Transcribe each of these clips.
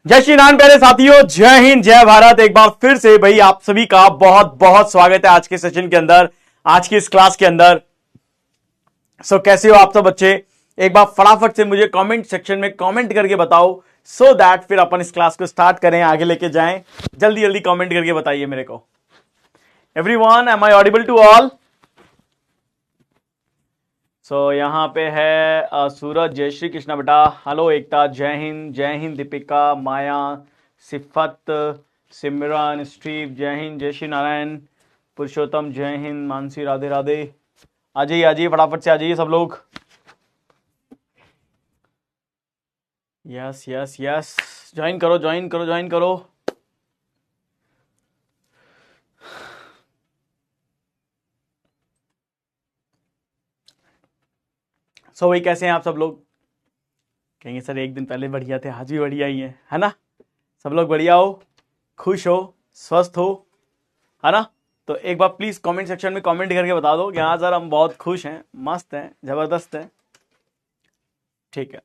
जय श्री राम प्यारे साथियों, जय हिंद जय भारत। एक बार फिर से भाई आप सभी का बहुत बहुत स्वागत है आज के सेशन के अंदर, आज की इस क्लास के अंदर। कैसे हो आप सब बच्चे? एक बार फटाफट से मुझे कमेंट सेक्शन में कमेंट करके बताओ, सो दैट फिर अपन इस क्लास को स्टार्ट करें, आगे लेके जाएं। जल्दी जल्दी कमेंट करके बताइए मेरे को। Everyone, am I audible to all? यहां पे है सूरज, जय श्री कृष्णा बेटा, हेलो एकता, जय हिंद दीपिका, माया, सिफत, सिमरन, स्टीव, जय हिंद, जय श्री नारायण, पुरुषोत्तम, जय हिंद, मानसी, राधे राधे। आ जाइए फटाफट से आ जाइए सब लोग। यस यस यस, ज्वाइन करो ज्वाइन करो ज्वाइन करो। भाई कैसे हैं आप सब लोग? कहेंगे सर एक दिन पहले बढ़िया थे, आज भी बढ़िया ही है ना? सब लोग बढ़िया हो, खुश हो, स्वस्थ हो, है ना? तो एक बार प्लीज कमेंट सेक्शन में कमेंट करके बता दो कि हाँ सर हम बहुत खुश हैं, मस्त हैं, जबरदस्त हैं। ठीक है,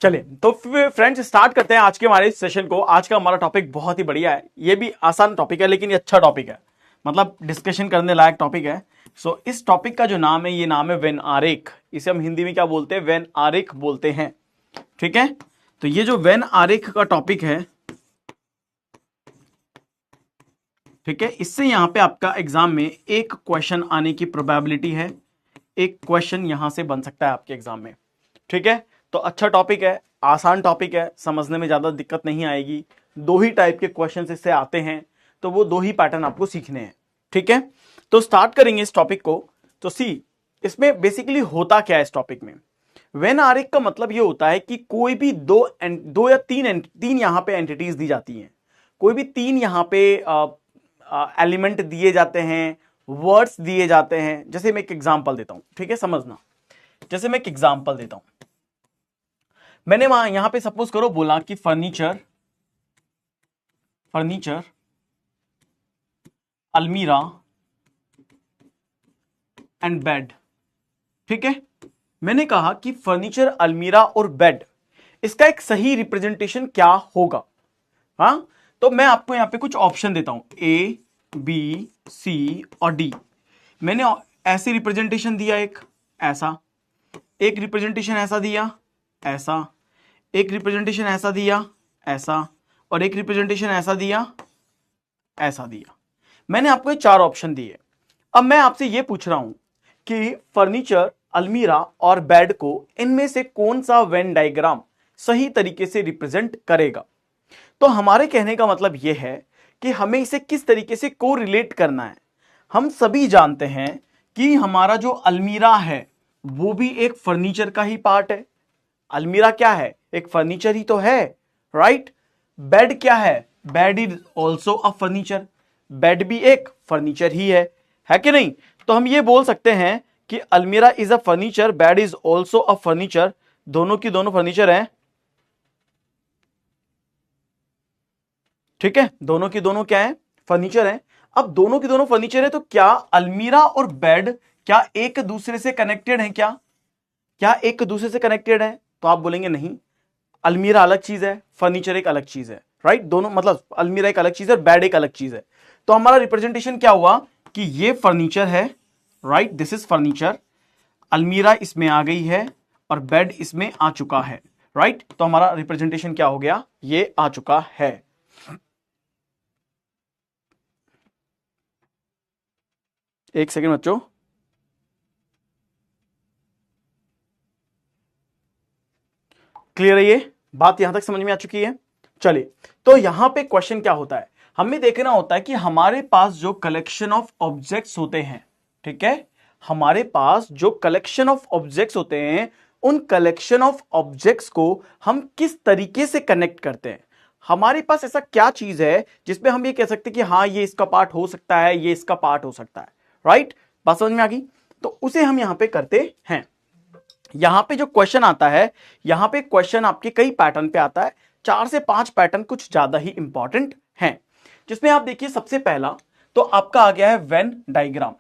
चलिए तो फिर फ्रेंड्स स्टार्ट करते हैं आज के हमारे सेशन को। आज का हमारा टॉपिक बहुत ही बढ़िया है, ये भी आसान टॉपिक है लेकिन ये अच्छा टॉपिक है, मतलब डिस्कशन करने लायक टॉपिक है। इस टॉपिक का जो नाम है, ये नाम है वेन आरेख। इसे हम हिंदी में क्या बोलते हैं? वेन आरेख बोलते हैं। ठीक है, तो ये जो वेन आरेख का टॉपिक है, ठीक है, इससे यहां पे आपका एग्जाम में एक क्वेश्चन आने की प्रोबेबिलिटी है। एक क्वेश्चन यहां से बन सकता है आपके एग्जाम में। ठीक है, तो अच्छा टॉपिक है, आसान टॉपिक है, समझने में ज्यादा दिक्कत नहीं आएगी। दो ही टाइप के क्वेश्चन इससे आते हैं, तो वो दो ही पैटर्न आपको सीखने हैं। ठीक है, तो स्टार्ट करेंगे इस टॉपिक को। तो सी, इसमें बेसिकली होता क्या है इस टॉपिक में? वेन आरेख का मतलब ये होता है कि कोई भी दो या तीन यहां पे एंटिटीज दी जाती हैं, कोई भी तीन यहां पे एलिमेंट दिए जाते हैं, वर्ड्स दिए जाते हैं। जैसे मैं एक एग्जांपल देता हूं, ठीक है, समझना। जैसे मैं एक एग्जांपल देता हूं, मैंने वहां यहां पे सपोज करो बोला कि फर्नीचर, अलमीरा एंड बेड। ठीक है, मैंने कहा कि फर्नीचर, अलमीरा और बेड, इसका एक सही रिप्रेजेंटेशन क्या होगा? हाँ, तो मैं आपको यहां पे कुछ ऑप्शन देता हूं, ए, बी, सी और डी। मैंने ऐसे रिप्रेजेंटेशन दिया, एक ऐसा, एक रिप्रेजेंटेशन ऐसा दिया, ऐसा, एक रिप्रेजेंटेशन ऐसा दिया, ऐसा, और एक रिप्रेजेंटेशन ऐसा दिया, ऐसा दिया। मैंने आपको ये चार ऑप्शन दिए। अब मैं आपसे ये पूछ रहा हूं कि फर्नीचर, अलमीरा और बेड को इनमें से कौन सा वेन डायग्राम सही तरीके से रिप्रेजेंट करेगा? तो हमारे कहने का मतलब यह है कि हमें इसे किस तरीके से को रिलेट करना है। हम सभी जानते हैं कि हमारा जो अलमीरा है वो भी एक फर्नीचर का ही पार्ट है। अलमीरा क्या है? एक फर्नीचर ही तो है, राइट? बेड क्या है? Bed is also a furniture. Bed भी एक फर्नीचर ही है कि नहीं? तो हम ये बोल सकते हैं कि अलमीरा is a furniture, bed is also a furniture, दोनों की दोनों फर्नीचर हैं। ठीक है, दोनों की दोनों क्या है? फर्नीचर है। अब दोनों की दोनों फर्नीचर है, तो क्या अलमीरा और बेड क्या एक दूसरे से कनेक्टेड है? क्या एक दूसरे से कनेक्टेड है? तो आप बोलेंगे नहीं, अलमीरा अलग चीज है, फर्नीचर एक अलग चीज है, राइट? दोनों मतलब अलमीरा एक अलग चीज है, बेड एक अलग चीज है। तो हमारा रिप्रेजेंटेशन क्या हुआ कि ये फर्नीचर है, राइट? दिस इज फर्नीचर, अलमीरा इसमें आ गई है और बेड इसमें आ चुका है, राइट? तो हमारा रिप्रेजेंटेशन क्या हो गया? ये आ चुका है। एक सेकेंड बच्चों, क्लियर है? ये बात यहां तक समझ में आ चुकी है? चलिए, तो यहां पे क्वेश्चन क्या होता है, हमें देखना होता है कि हमारे पास जो कलेक्शन ऑफ ऑब्जेक्ट्स होते हैं, ठीक है, हमारे पास जो कलेक्शन ऑफ ऑब्जेक्ट्स होते हैं, उन कलेक्शन ऑफ ऑब्जेक्ट्स को हम किस तरीके से कनेक्ट करते हैं। हमारे पास ऐसा क्या चीज है जिसमें हम ये कह सकते हैं कि हाँ ये इसका पार्ट हो सकता है, ये इसका पार्ट हो सकता है, राइट? बात समझ में आ गई? तो उसे हम यहां पे करते हैं। यहां पे जो क्वेश्चन आता है, यहां पे क्वेश्चन आपके कई पैटर्न पे आता है, 4 से 5 पैटर्न कुछ ज्यादा ही इंपॉर्टेंट हैं, जिसमें आप देखिए सबसे पहला तो आपका आ गया है वेन डायग्राम।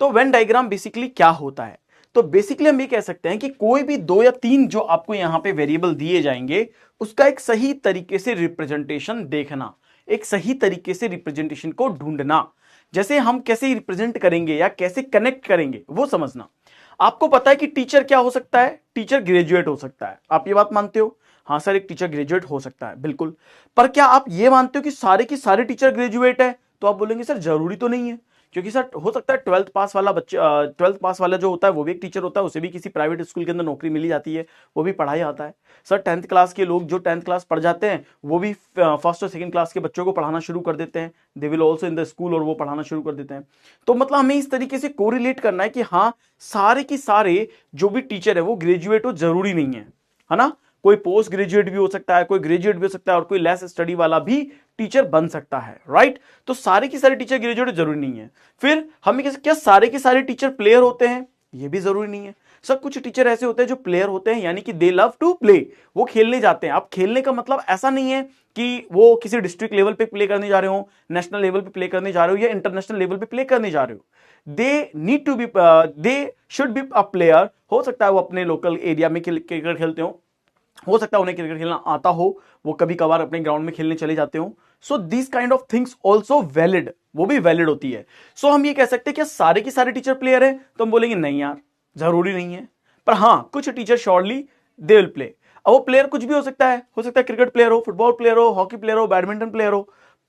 तो वेन डायग्राम बेसिकली क्या होता है? तो बेसिकली हम ये कह सकते हैं कि कोई भी 2 या 3 जो आपको यहां पे वेरिएबल दिए जाएंगे उसका एक सही तरीके से रिप्रेजेंटेशन देखना, एक सही तरीके से रिप्रेजेंटेशन को ढूंढना, जैसे हम कैसे रिप्रेजेंट करेंगे या कैसे कनेक्ट करेंगे वो समझना। आपको पता है कि टीचर क्या हो सकता है, टीचर ग्रेजुएट हो सकता है, आप ये बात मानते हो? हाँ सर, एक टीचर ग्रेजुएट हो सकता है, बिल्कुल। पर क्या आप ये मानते हो कि सारे के सारे टीचर ग्रेजुएट है? तो आप बोलेंगे सर जरूरी तो नहीं है, क्योंकि सर हो सकता है 12th पास वाला बच्चा, 12th पास वाला जो होता है वो भी एक टीचर होता है, उसे भी किसी प्राइवेट स्कूल के अंदर नौकरी मिली जाती है, वो भी पढ़ाया जाता है। सर 10th क्लास के लोग जो 10th क्लास पढ़ जाते हैं वो भी फर्स्ट और सेकंड क्लास के बच्चों को पढ़ाना शुरू कर देते हैं, they will also in the school, और वो पढ़ाना शुरू कर देते हैं। तो मतलब हमें इस तरीके से कोरिलेट करना है कि हाँ सारे के सारे जो भी टीचर है वो ग्रेजुएट हो जरूरी नहीं है ना। कोई पोस्ट ग्रेजुएट भी हो सकता है, कोई ग्रेजुएट भी हो सकता है, और कोई लेस स्टडी वाला भी टीचर बन सकता है, राइट। तो सारे के सारे टीचर ग्रेजुएट जरूरी नहीं है। फिर हमें क्या सारे के सारे टीचर प्लेयर होते हैं? ये भी जरूरी नहीं है। सर कुछ टीचर ऐसे होते हैं जो प्लेयर होते हैं, यानी कि दे लव टू प्ले, वो खेलने जाते हैं। अब खेलने का मतलब ऐसा नहीं है कि वो किसी डिस्ट्रिक्ट लेवल पे प्ले करने जा रहे हो, नेशनल लेवल पे प्ले करने जा रहे हो, या इंटरनेशनल लेवल पे प्ले करने जा रहे हो। They need to be, they should be a player. हो सकता है वो अपने लोकल एरिया में क्रिकेट खेलते हो सकता है उन्हें क्रिकेट खेलना आता हो, वो कभी कभार अपने ग्राउंड में खेलने चले जाते हो। So this kind of things also valid, वो भी वैलिड होती है। सो हम ये कह सकते हैं कि सारे के सारे टीचर प्लेयर हैं? तो हम बोलेंगे नहीं यार, जरूरी नहीं है। पर हाँ कुछ teacher surely they will play. अब वो प्लेयर कुछ भी हो सकता है क्रिकेट प्लेयर हो, फुटबॉल प्लेयर हो, हॉकी प्लेयर हो, बैडमिंटन प्लेयर हो।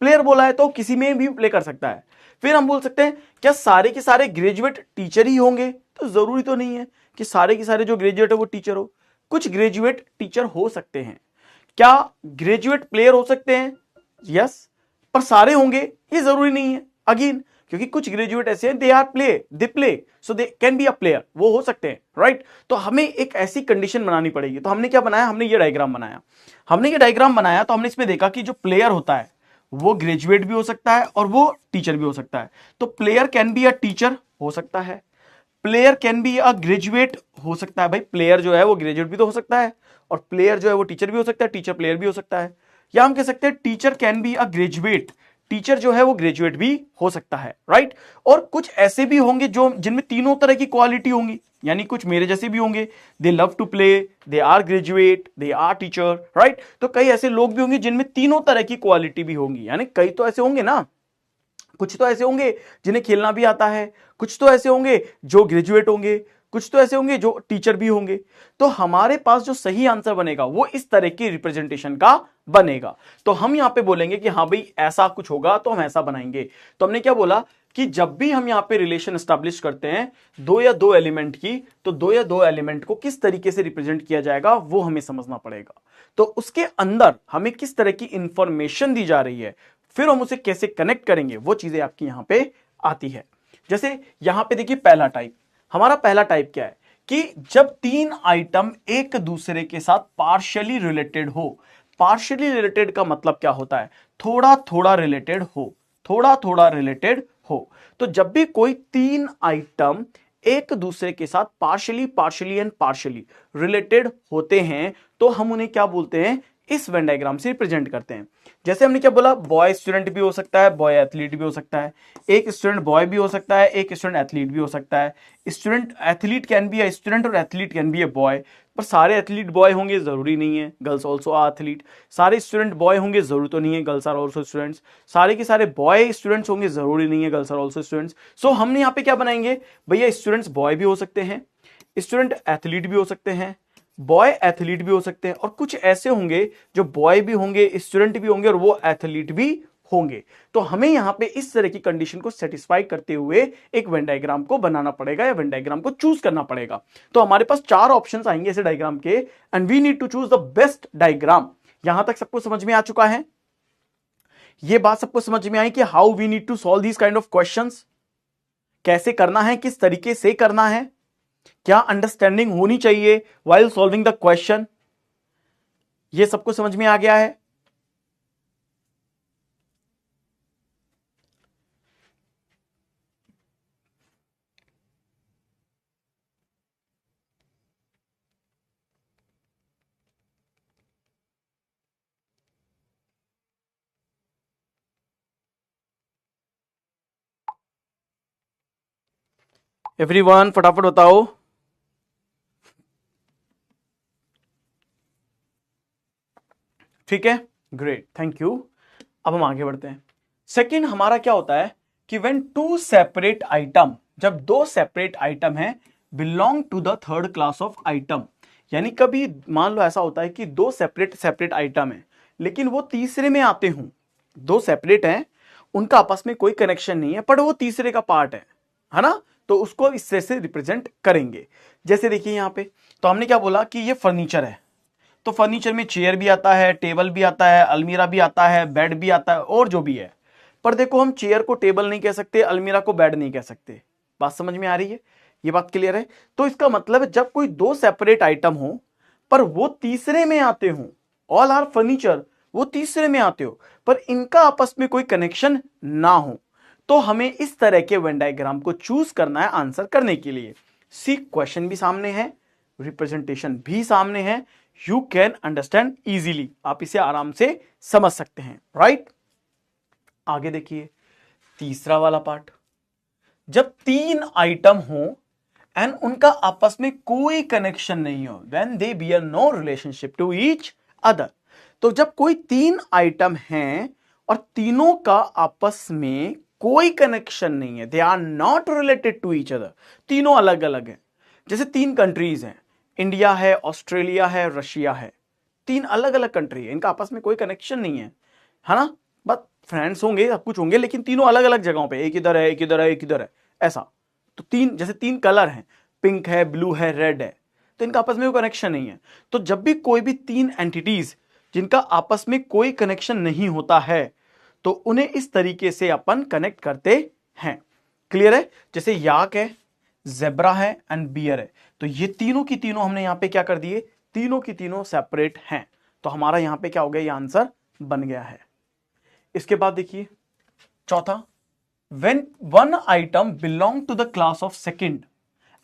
प्लेयर बोला है तो किसी में भी प्ले कर सकता है। फिर हम बोल सकते हैं क्या सारे के सारे ग्रेजुएट टीचर ही होंगे? तो जरूरी तो नहीं है कि सारे के सारे जो ग्रेजुएट है वो टीचर हो। कुछ ग्रेजुएट टीचर हो सकते हैं। क्या ग्रेजुएट प्लेयर हो सकते हैं? यस। पर सारे होंगे ये जरूरी नहीं है, अगेन, क्योंकि कुछ ग्रेजुएट ऐसे हैं they play so they can be a player, वो हो सकते हैं, राइट। तो हमें एक ऐसी कंडीशन बनानी पड़ेगी। तो हमने क्या बनाया, हमने ये डायग्राम बनाया। तो हमने इसमें देखा कि जो प्लेयर होता है वो ग्रेजुएट भी हो सकता है और वो टीचर भी हो सकता है। तो player can be a teacher हो सकता है, player can be a graduate हो सकता है। भाई प्लेयर जो है वो ग्रेजुएट भी तो हो सकता है, और प्लेयर जो है वो टीचर भी हो सकता है, टीचर प्लेयर भी हो सकता है। या हम कह सकते हैं teacher can be a graduate, teacher जो है वो ग्रेजुएट भी हो सकता है, राइट। और कुछ ऐसे भी होंगे जो जिनमें तीनों तरह की क्वालिटी होंगी, यानी कुछ मेरे जैसे भी होंगे, they love to play, they are graduate, they are teacher, right. तो कई ऐसे लोग भी होंगे जिनमें तीनों तरह की क्वालिटी भी होंगी, यानी कई तो ऐसे होंगे ना, कुछ तो ऐसे होंगे जिन्हें खेलना भी आता है, कुछ तो ऐसे होंगे जो ग्रेजुएट होंगे, कुछ तो ऐसे होंगे जो टीचर भी होंगे। तो हमारे पास जो सही आंसर बनेगा वो इस तरह की रिप्रेजेंटेशन का बनेगा। तो हम यहां पे बोलेंगे कि हाँ भाई ऐसा कुछ होगा तो हम ऐसा बनाएंगे। तो हमने क्या बोला कि जब भी हम यहां पे रिलेशन एस्टैब्लिश करते हैं दो एलिमेंट की, तो दो एलिमेंट को किस तरीके से रिप्रेजेंट किया जाएगा वो हमें समझना पड़ेगा। तो उसके अंदर हमें किस तरह की इंफॉर्मेशन दी जा रही है, फिर हम उसे कैसे कनेक्ट करेंगे, वो चीजें आपकी यहां पे आती है। जैसे यहां पे देखिए हमारा पहला टाइप क्या है कि जब तीन आइटम एक दूसरे के साथ पार्शियली रिलेटेड हो। पार्शियली रिलेटेड का मतलब क्या होता है, थोड़ा थोड़ा रिलेटेड हो, थोड़ा थोड़ा रिलेटेड हो। तो जब भी कोई तीन आइटम एक दूसरे के साथ पार्शियली एंड पार्शियली रिलेटेड होते हैं तो हम उन्हें क्या बोलते हैं, इस वेन डायग्राम से रिप्रेजेंट करते हैं। जैसे हमने क्या बोला, बॉय स्टूडेंट भी हो सकता है, बॉय एथलीट भी हो सकता है, एक स्टूडेंट बॉय भी हो सकता है, एक स्टूडेंट एथलीट भी हो सकता है। Student athlete can be a student और athlete can be a boy. पर सारे एथलीट बॉय होंगे जरूरी नहीं है, गर्ल्स ऑल्सो आर एथलीट। सारे स्टूडेंट बॉय होंगे जरूरी तो नहीं है, गर्ल्स आर ऑल्सो स्टूडेंट्स। सारे के सारे बॉय स्टूडेंट्स होंगे जरूरी नहीं है, गर्ल्स आर ऑल्सो स्टूडेंट्स। सो हमने यहाँ पे क्या बनाएंगे, भैया स्टूडेंट्स बॉय भी हो सकते हैं, स्टूडेंट एथलीट भी हो सकते हैं, बॉय एथलीट भी हो सकते हैं, और कुछ ऐसे होंगे जो बॉय भी होंगे, स्टूडेंट भी होंगे और वो एथलीट भी होंगे। तो हमें यहां पे इस तरह की कंडीशन को सेटिस्फाई करते हुए एक वेन डायग्राम को बनाना पड़ेगा या वेन डायग्राम को चूज करना पड़ेगा। तो हमारे पास चार ऑप्शंस आएंगे ऐसे डायग्राम के, and we need to choose the best diagram. यहां तक सबको समझ में आ चुका है? ये बात सबको समझ में आई कि how we need to solve this kind of questions, कैसे करना है, किस तरीके से करना है, क्या अंडरस्टैंडिंग होनी चाहिए व्हाइल सॉल्विंग द क्वेश्चन, ये सबको समझ में आ गया है? एवरीवन फटाफट बताओ। ठीक है, ग्रेट, थैंक यू। अब हम आगे बढ़ते हैं। सेकंड हमारा क्या होता है कि व्हेन टू सेपरेट आइटम, जब दो सेपरेट आइटम है belong to the third class of item, यानी कभी मान लो ऐसा होता है कि दो सेपरेट सेपरेट आइटम है लेकिन वो तीसरे में आते हूं, दो सेपरेट हैं उनका आपस में कोई कनेक्शन नहीं है पर वो तीसरे का पार्ट है ना, तो उसको इस तरह से रिप्रेजेंट करेंगे। जैसे देखिए यहां पे तो हमने क्या बोला कि ये फर्नीचर है, तो फर्नीचर में चेयर भी आता है, टेबल भी आता है, अलमीरा भी आता है, बेड भी आता है और जो भी है। पर देखो हम चेयर को टेबल नहीं कह सकते, अलमीरा को बेड नहीं कह सकते। बात समझ में आ रही है? ये बात क्लियर है? तो इसका मतलब है जब कोई दो सेपरेट आइटम हो पर वो तीसरे में आते हो, ऑल आर फर्नीचर, वो तीसरे में आते हो पर इनका आपस में कोई कनेक्शन ना हो, तो हमें इस तरह के वेन डायग्राम को चूज करना है आंसर करने के लिए। सी क्वेश्चन भी सामने है, रिप्रेजेंटेशन भी सामने है, यू कैन अंडरस्टैंड इजीली, आप इसे आराम से समझ सकते हैं, राइट। आगे देखिए तीसरा वाला पार्ट, जब तीन आइटम हो एंड उनका आपस में कोई कनेक्शन नहीं हो, when they bear no relationship to each other, तो जब कोई तीन आइटम हैं और तीनों का आपस में कोई कनेक्शन नहीं है, they are not related to each other, तीनों अलग अलग हैं। जैसे तीन कंट्रीज हैं, इंडिया है, ऑस्ट्रेलिया है, रशिया है, तीन अलग अलग कंट्री है, इनका आपस में कोई कनेक्शन नहीं है ना, बस फ्रेंड्स होंगे, सब कुछ होंगे, लेकिन तीनों अलग अलग जगहों पे, एक इधर है, एक इधर है, एक इधर है, ऐसा। तो तीन, जैसे तीन कलर हैं, पिंक है, ब्लू है, रेड है, तो इनका आपस में कोई कनेक्शन नहीं है। तो जब भी कोई भी तीन एंटिटीज जिनका आपस में कोई कनेक्शन नहीं होता है तो उन्हें इस तरीके से अपन कनेक्ट करते हैं। क्लियर है? जैसे याक है, जेब्रा है एंड बियर है, तो ये तीनों की तीनों हमने यहां पे क्या कर दिए, तीनों की तीनों सेपरेट हैं, तो हमारा यहां पे क्या हो गया, ये आंसर बन गया है। इसके बाद देखिए चौथा, when one item belong to the class of second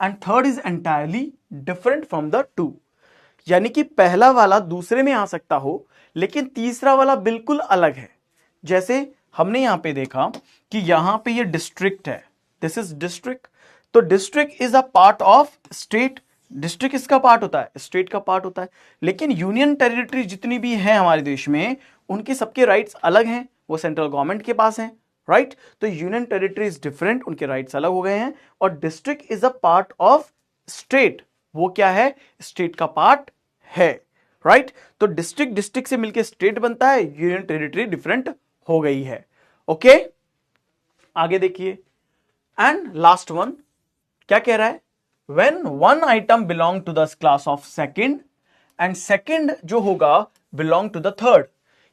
and third is entirely different from the two, यानी कि पहला वाला दूसरे में आ सकता हो लेकिन तीसरा वाला बिल्कुल अलग है। जैसे हमने यहां पे देखा कि यहां पे ये डिस्ट्रिक्ट है, दिस इज डिस्ट्रिक्ट, तो district is a part of state, district इसका पार्ट होता है, स्टेट का पार्ट होता है, लेकिन यूनियन टेरिटरी जितनी भी है हमारे देश में उनके सबके राइट्स अलग हैं, वो सेंट्रल गवर्नमेंट के पास हैं, राइट। तो यूनियन टेरिटरी इज डिफरेंट, उनके राइट्स अलग हो गए हैं, और district is a part of state, वो क्या है, स्टेट का पार्ट है, राइट। तो डिस्ट्रिक्ट डिस्ट्रिक्ट से मिलकर स्टेट बनता है, यूनियन टेरिटरी डिफरेंट हो गई है। ओके आगे देखिए, एंड लास्ट वन क्या कह रहा है, when one item belong to the class of second and second जो होगा बिलोंग टू द थर्ड,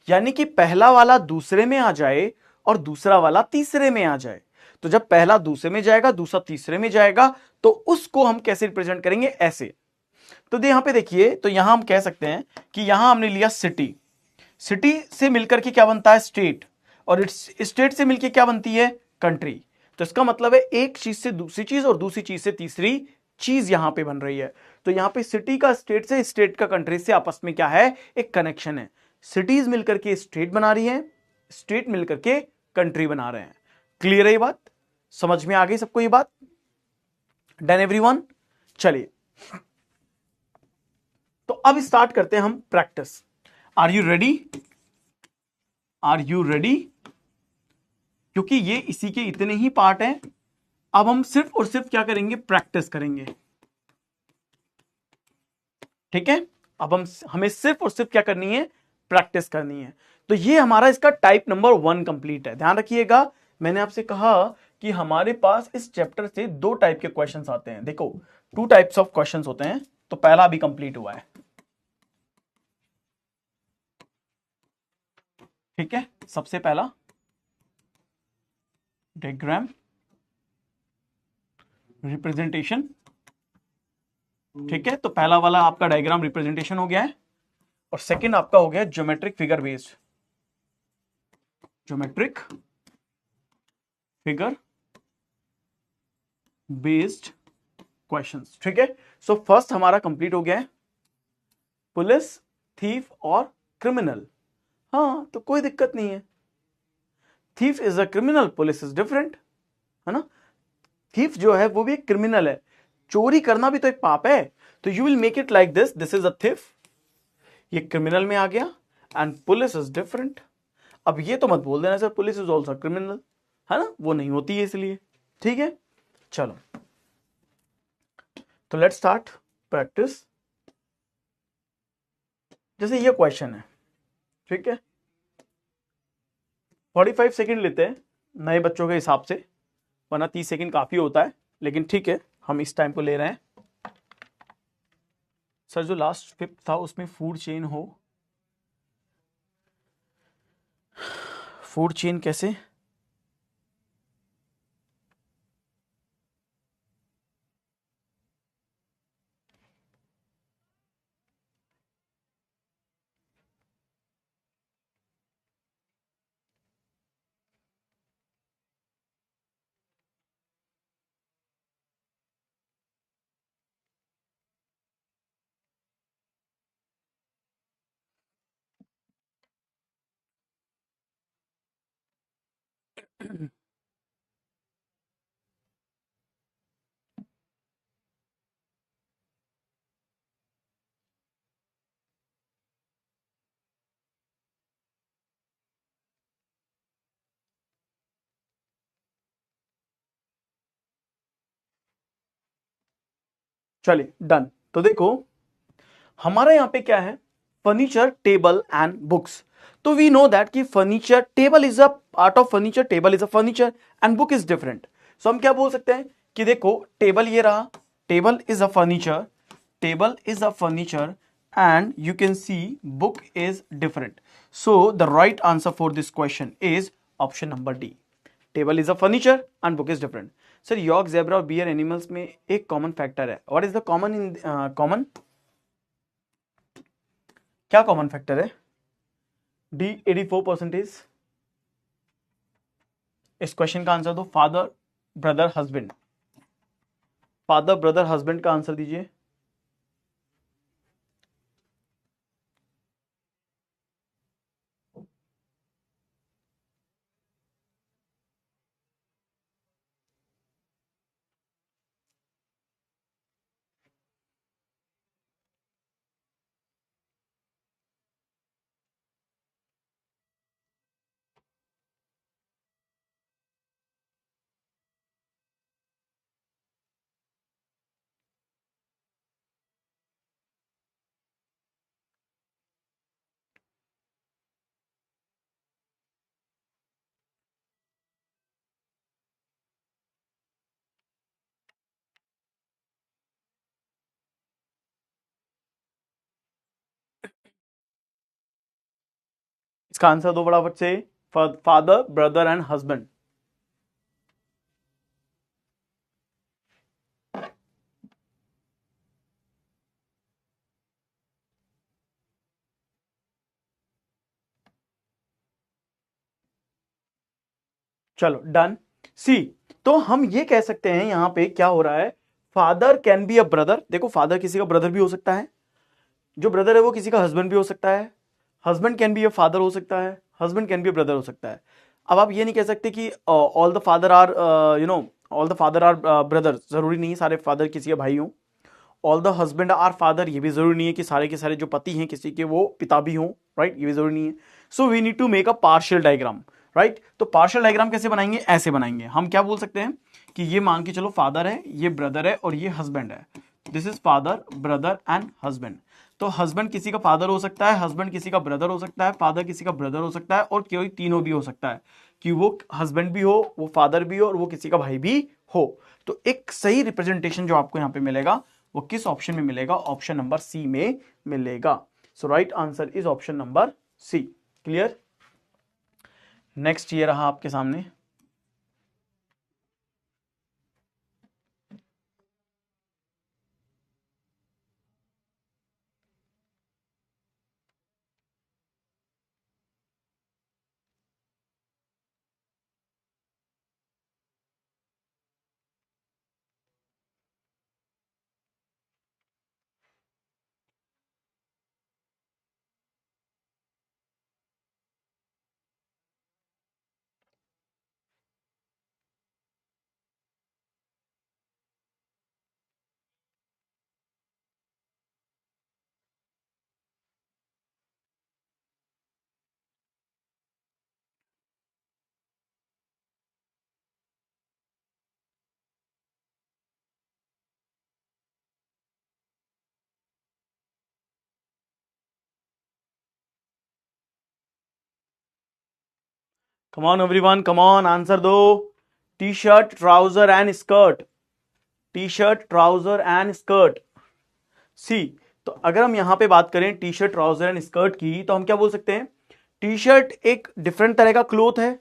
यानी कि पहला वाला दूसरे में आ जाए और दूसरा वाला तीसरे में आ जाए, तो जब पहला दूसरे में जाएगा दूसरा तीसरे में जाएगा तो उसको हम कैसे रिप्रेजेंट करेंगे, ऐसे। तो यहां पे देखिए, तो यहां हम कह सकते हैं कि यहां हमने लिया सिटी, सिटी से मिलकर के क्या बनता है, स्टेट, और स्टेट से मिलकर क्या बनती है, कंट्री। तो इसका मतलब है एक चीज से दूसरी चीज और दूसरी चीज से तीसरी चीज यहां पे बन रही है। तो यहां पे सिटी का स्टेट से, स्टेट का कंट्री से आपस में क्या है, एक कनेक्शन है। सिटीज मिलकर के स्टेट बना रही है, स्टेट मिलकर के कंट्री बना रहे हैं। क्लियर है ये बात, समझ में आ गई सबको ये बात, डन एवरीवन। चलिए तो अब स्टार्ट करते हैं हम practice. Are you ready, are you ready, क्योंकि ये इसी के इतने ही पार्ट हैं। अब हम सिर्फ और सिर्फ क्या करेंगे, प्रैक्टिस करेंगे, ठीक है। अब हमें सिर्फ और सिर्फ क्या करनी है, प्रैक्टिस करनी है। तो ये हमारा इसका टाइप नंबर 1 कंप्लीट है। ध्यान रखिएगा, मैंने आपसे कहा कि हमारे पास इस चैप्टर से 2 टाइप के क्वेश्चंस आते हैं। देखो 2 टाइप्स ऑफ क्वेश्चंस होते हैं, तो पहला भी कंप्लीट हुआ है, ठीक है। सबसे पहला डायग्राम रिप्रेजेंटेशन, ठीक है। तो पहला वाला आपका डायग्राम रिप्रेजेंटेशन हो गया है, और सेकंड आपका हो गया geometric figure based, geometric figure based questions, ठीक है। सो फर्स्ट हमारा कंप्लीट हो गया है, पुलिस, थीफ और क्रिमिनल। हाँ तो कोई दिक्कत नहीं है, thief is a criminal, police is different, है ना। थीफ जो है वो भी एक क्रिमिनल है, चोरी करना भी तो एक पाप है। तो you will make it like this, this is a thief, ये क्रिमिनल में आ गया, एंड पुलिस इज डिफरेंट। अब ये तो मत बोल देना sir police is also criminal, है ना, वो नहीं होती है इसलिए। ठीक है, चलो तो लेट्स स्टार्ट प्रैक्टिस। जैसे ये क्वेश्चन है, ठीक है, 45 सेकेंड लेते हैं नए बच्चों के हिसाब से, वरना 30 सेकेंड काफी होता है, लेकिन ठीक है हम इस टाइम को ले रहे हैं। सर जो लास्ट फिफ्थ था उसमें फूड चेन हो, फूड चेन कैसे? चलिए डन। तो देखो हमारा यहां पे क्या है, फर्नीचर टेबल एंड बुक्स। तो वी नो दैट कि furniture table is a part of furniture, table is a furniture and book is different. So हम क्या बोल सकते हैं कि देखो टेबल ये रहा, table is a furniture, table is a furniture and you can see book is different. So the right answer for this question is option number D, table is a furniture and book is different. Sir York, zebra और beer animals में एक common factor है, what is the common in common, क्या common factor है? D 84%। इस question का answer दो, father brother husband, father brother husband का आंसर दीजिए। इसका आंसर दो बराबर से, फादर ब्रदर एंड हस्बैंड। चलो डन। सी, तो हम ये कह सकते हैं यहां पे क्या हो रहा है, father can be a brother. देखो फादर किसी का ब्रदर भी हो सकता है, जो ब्रदर है वो किसी का हस्बैंड भी हो सकता है, husband can be a father हो सकता है, husband can be a brother हो सकता है। अब आप ये नहीं कह सकते कि all the father are you know all the father are brother, जरूरी नहीं है सारे फादर किसी के भाई हों। All the husband are father, ये भी जरूरी नहीं है कि सारे के सारे जो पति हैं किसी के वो पिता भी हों, राइट, ये भी जरूरी नहीं है। So we need to make a partial diagram, right. तो पार्शियल डायग्राम कैसे बनाएंगे, ऐसे बनाएंगे। हम क्या बोल सकते हैं कि ये मान के चलो फादर है, ये ब्रदर है और ये हस्बैंड है, this is father brother and husband. तो हस्बैंड किसी का फादर हो सकता है, हस्बैंड किसी का ब्रदर हो सकता है, फादर किसी का ब्रदर हो सकता है, और कोई तीनों भी हो सकता है कि वो हस्बैंड भी हो, वो फादर भी हो और वो किसी का भाई भी हो। तो एक सही रिप्रेजेंटेशन जो आपको यहां पे मिलेगा वो किस ऑप्शन में मिलेगा, ऑप्शन नंबर सी में मिलेगा। So right answer is option number C. Clear? Next ये रहा आपके सामने, come on everyone, come on, answer दो। T shirt, trouser and skirt, T shirt, trouser and skirt. C, तो अगर हम यहां पे बात करें T shirt, trouser and skirt की, तो हम क्या बोल सकते हैं? टी शर्ट एक डिफरेंट तरह का क्लोथ है,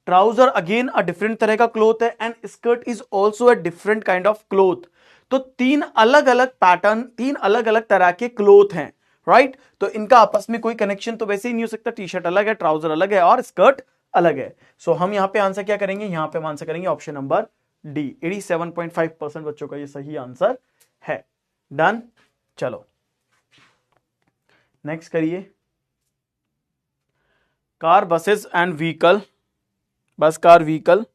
ट्राउजर अगेन अ डिफरेंट तरह का क्लोथ है, and skirt is also a different kind of cloth. तो तीन अलग अलग पैटर्न, तीन अलग अलग तरह के क्लोथ हैं, राइट? तो इनका आपस में कोई कनेक्शन तो वैसे ही नहीं हो सकता। टी शर्ट अलग है, ट्राउजर अलग है, और स्कर्ट अलग है। सो हम यहां पे आंसर क्या करेंगे? यहां पे हम आंसर करेंगे ऑप्शन नंबर डी। 87.5% बच्चों का ये सही आंसर है। डन। चलो नेक्स्ट करिए। कार, बसेस एंड व्हीकल, बस, कार, व्हीकल।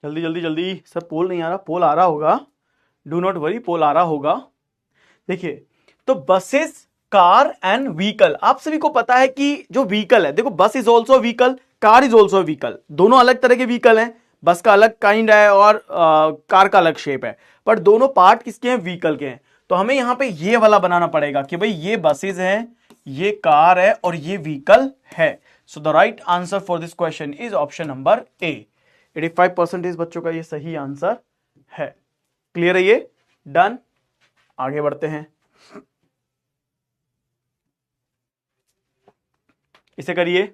जल्दी जल्दी जल्दी, सर पोल नहीं आ रहा, पोल आ रहा होगा, डू नॉट वरी, पोल आ रहा होगा। देखिए, तो बसेस, कार एंड व्हीकल, आप सभी को पता है कि जो व्हीकल है, देखो बस is also vehicle, car is also vehicle, दोनों अलग तरह के व्हीकल हैं। बस का अलग काइंड है और कार का अलग शेप है, पर दोनों पार्ट किसके हैं? व्हीकल के हैं। तो हमें यहां पे ये वाला बनाना पड़ेगा कि भाई ये बसेस हैं, ये कार है और ये व्हीकल है। सो the right answer for this question is option number ए। 85% बच्चों का ये सही आंसर है। क्लियर है ये? डन। आगे बढ़ते हैं, इसे करिए।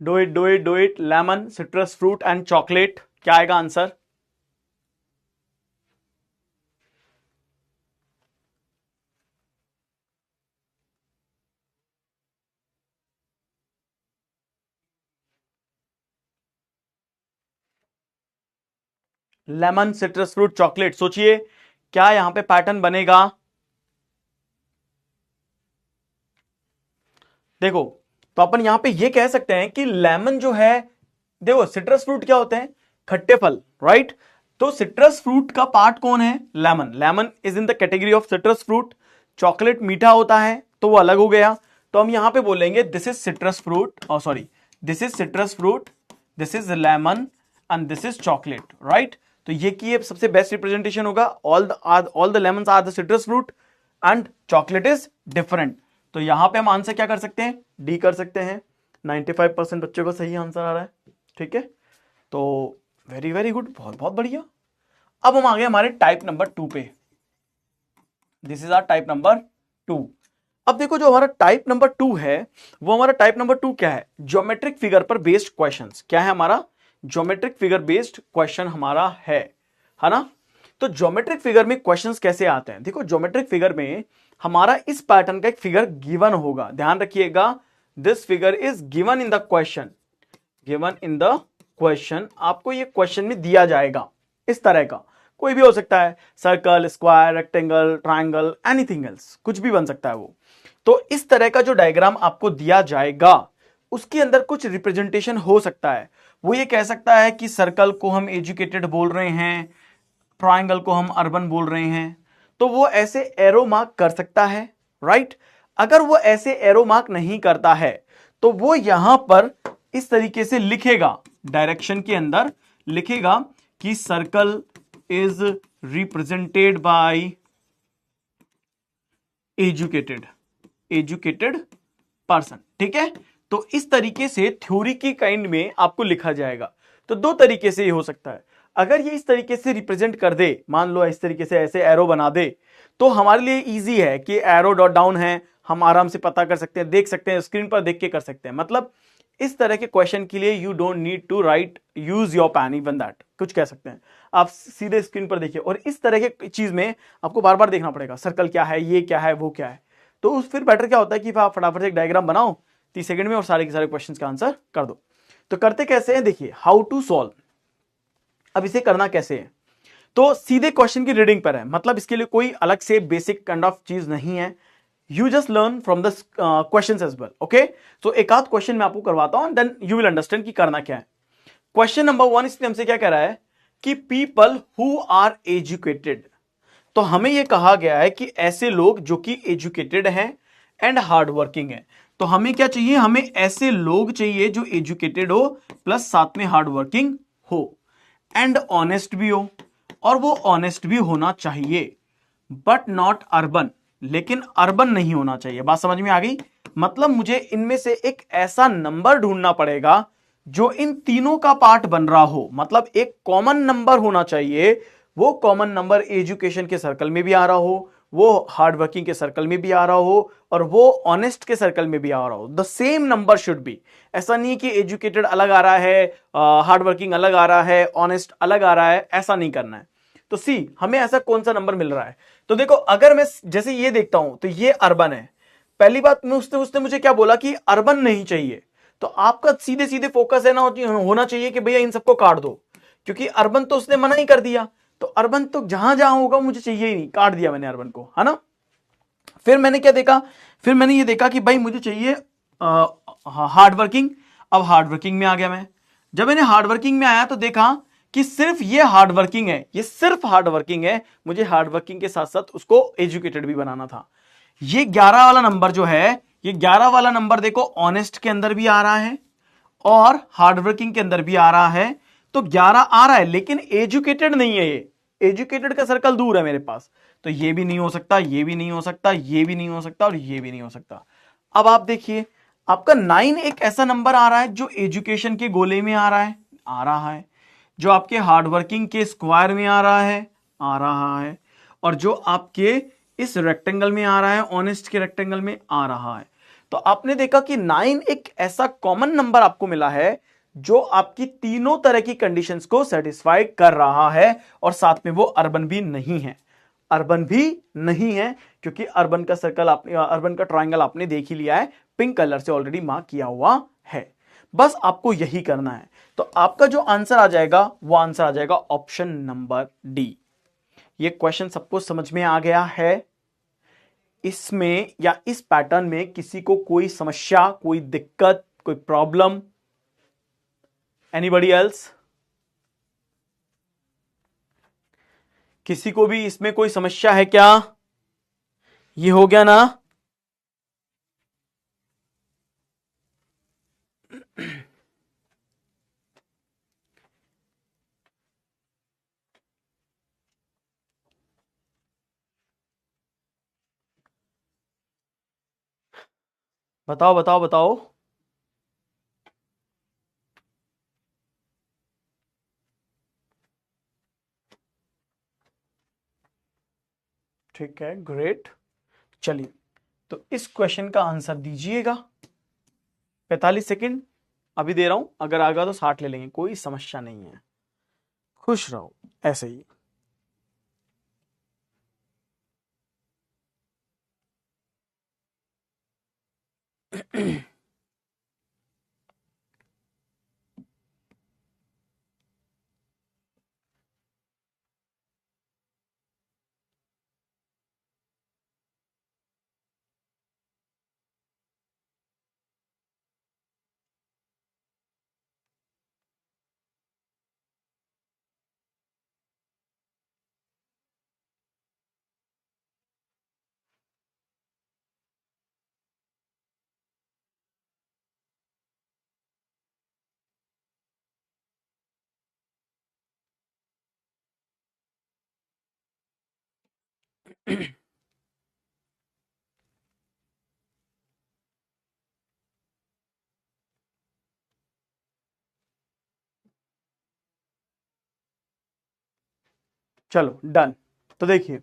Do it, do it, do it. Lemon, citrus fruit and chocolate, क्या आएगा answer? Lemon, citrus fruit, chocolate, सोचिए क्या यहां पे पैटर्न बनेगा? देखो, तो अपन यहां पे ये कह सकते हैं कि लेमन जो है, देखो सिट्रस फ्रूट क्या होते हैं? खट्टे फल, राइट? तो सिट्रस फ्रूट का पार्ट कौन है? Lemon. Lemon is in the category of citrus fruit. Chocolate मीठा होता है, तो वो अलग हो गया। तो हम यहां पे बोलेंगे दिस इज सिट्रस फ्रूट, और sorry, this is citrus fruit, this is lemon and this is chocolate, right? तो ये की सबसे बेस्ट रिप्रेजेंटेशन होगा। All the lemons are the citrus fruit and chocolate is different. तो यहां पे हम आंसर क्या कर सकते हैं? डी कर सकते हैं। 95% बच्चों का सही आंसर आ रहा है, ठीक है? तो वेरी वेरी गुड, बहुत बहुत बढ़िया। अब हम आ गए हमारे टाइप नंबर 2 पे। This is our type number 2। अब देखो, जो हमारा टाइप नंबर 2 है, वो हमारा टाइप नंबर 2 क्या है? ज्योमेट्रिक फिगर पर बेस्ड क्वेश्चंस। क्या है हमारा? ज्योमेट्रिक फिगर बेस्ड क्वेश्चन हमारा है ना? तो ज्योमेट्रिक फिगर में क्वेश्चंस कैसे आते हैं? देखो, ज्योमेट्रिक फिगर में हमारा इस पैटर्न का एक फिगर गिवन होगा, ध्यान रखिएगा। This figure is given in the question, given in the question. आपको ये क्वेश्चन में दिया जाएगा, इस तरह का कोई भी हो सकता है, circle, square, rectangle, triangle, anything else, कुछ भी बन सकता है वो। तो इस तरह का जो डायग्राम आपको दिया जाएगा, उसके अंदर कुछ रिप्रेजेंटेशन हो सकता है। वो ये कह सकता है कि सर्कल को हम एजुकेटेड बोल रहे हैं, ट्राइंगल को हम अर्बन बोल रहे हैं। तो वो ऐसे एरो मार्क कर सकता है, राइट? अगर वो ऐसे एरो मार्क नहीं करता है, तो वो यहां पर इस तरीके से लिखेगा, डायरेक्शन के अंदर लिखेगा कि circle is represented by educated person. ठीक है, तो इस तरीके से थ्योरी की काइंड में आपको लिखा जाएगा। तो दो तरीके से ये हो सकता है, अगर ये इस तरीके से रिप्रेजेंट कर दे, मान लो इस तरीके से ऐसे एरो बना दे, तो हमारे लिए इजी है कि एरो डॉट डाउन है, हम आराम से पता कर सकते हैं, देख सकते हैं, स्क्रीन पर देख के कर सकते हैं। मतलब इस तरह के क्वेश्चन के लिए you don't need to write, use your pen, even that कुछ कह सकते हैं, आप सीधे स्क्रीन पर देखिए। और इस तरह के चीज में आपको बार बार देखना पड़ेगा, सर्कल क्या है, ये क्या है, वो क्या है। तो उस फिर बेटर क्या होता है कि आप फटाफट से एक डायग्राम बनाओ 30 सेकंड में और सारे के सारे क्वेश्चन का आंसर कर दो। तो करते कैसे हैं, देखिए हाउ टू सॉल्व। अब इसे करना कैसे है, तो सीधे क्वेश्चन की रीडिंग पर है, मतलब इसके लिए कोई अलग से बेसिक काइंड ऑफ चीज नहीं है। You just learn from the question as well. Okay, तो एक आध क्वेश्चन मैं आपको करवाता हूं, देन यू विल अंडरस्टैंड कि करना क्या है। क्वेश्चन नंबर 1 इसने हमसे क्या कह रहा है कि पीपल हु आर एजुकेटेड। तो हमें यह कहा गया है कि ऐसे लोग जो कि एजुकेटेड हैं एंड हार्ड वर्किंग है। तो हमें क्या चाहिए, हमें ऐसे लोग चाहिए जो एजुकेटेड हो प्लस साथ में हार्ड वर्किंग हो एंड ऑनेस्ट भी हो, और वो ऑनेस्ट भी होना चाहिए, बट नॉट अर्बन। लेकिन अर्बन नहीं होना चाहिए। बात समझ में आ गई? मतलब मुझे इनमें से एक ऐसा नंबर ढूंढना पड़ेगा जो इन तीनों का पार्ट बन रहा हो, मतलब एक कॉमन नंबर होना चाहिए। वो कॉमन नंबर एजुकेशन के सर्कल में भी आ रहा हो, वो हार्ड वर्किंग के सर्कल में भी आ रहा हो, और वो ऑनेस्ट के सर्कल में भी आ रहा हो। The same number should be. ऐसा नहीं कि एजुकेटेड अलग आ रहा है, हार्ड वर्किंग अलग आ रहा है, ऑनेस्ट अलग आ रहा है, ऐसा नहीं करना है। तो सी हमें ऐसा कौन सा नंबर मिल रहा है। तो देखो, अगर मैं जैसे ये देखता हूं तो ये अर्बन है। पहली बात में उसने उसने मुझे क्या बोला कि अर्बन नहीं चाहिए। तो आपका सीधे सीधे फोकस है ना होना चाहिए कि भैया इन सबको काट दो, क्योंकि अर्बन तो उसने मना ही कर दिया। तो अर्बन तो जहां जहां होगा मुझे चाहिए ही नहीं, काट दिया मैंने अर्बन को, है ना। फिर मैंने क्या देखा, फिर मैंने ये देखा कि भाई मुझे चाहिए हार्ड वर्किंग। अब हार्ड वर्किंग में आ गया मैं। जब मैंने हार्ड वर्किंग में आया तो देखा कि सिर्फ ये हार्ड वर्किंग है, ये सिर्फ हार्ड वर्किंग है। मुझे हार्ड वर्किंग के साथ साथ उसको एजुकेटेड भी बनाना था। ये 11 वाला नंबर जो है, ये 11 वाला नंबर देखो ऑनेस्ट के अंदर भी आ रहा है और हार्ड वर्किंग के अंदर भी आ रहा है। तो 11 आ रहा है, लेकिन एजुकेटेड नहीं है। ये एजुकेटेड का सर्कल दूर है मेरे पास। तो ये भी नहीं हो सकता, ये भी नहीं हो सकता, ये भी नहीं हो सकता, और ये भी नहीं हो सकता। अब आप देखिए, आपका 9 एक ऐसा नंबर आ रहा है जो एजुकेशन के गोले में आ रहा है, जो आपके हार्डवर्किंग के स्क्वायर में आ रहा है, और जो आपके इस रेक्टेंगल में आ रहा है, ऑनेस्ट के रेक्टेंगल में आ रहा है। तो आपने देखा कि 9 एक ऐसा कॉमन नंबर आपको मिला है जो आपकी तीनों तरह की कंडीशंस को सेटिस्फाई कर रहा है, और साथ में वो अर्बन भी नहीं है। अर्बन भी नहीं है क्योंकि अर्बन का सर्कल आपने, अर्बन का ट्रायंगल आपने देख ही लिया है, पिंक कलर से ऑलरेडी मार्क किया हुआ है। बस आपको यही करना है। तो आपका जो आंसर आ जाएगा वो आंसर आ जाएगा ऑप्शन नंबर डी। ये क्वेश्चन सबको समझ में आ गया है? इसमें या इस पैटर्न में किसी को कोई समस्या, कोई दिक्कत, कोई प्रॉब्लम? Anybody else? किसी को भी इसमें कोई समस्या है क्या? ये हो गया ना? बताओ बताओ बताओ। ठीक है, ग्रेट। चलिए, तो इस क्वेश्चन का आंसर दीजिएगा। 45 सेकंड अभी दे रहा हूं, अगर आएगा तो 60 ले लेंगे, कोई समस्या नहीं है। खुश रहो ऐसे ही। चलो डन। तो देखिए,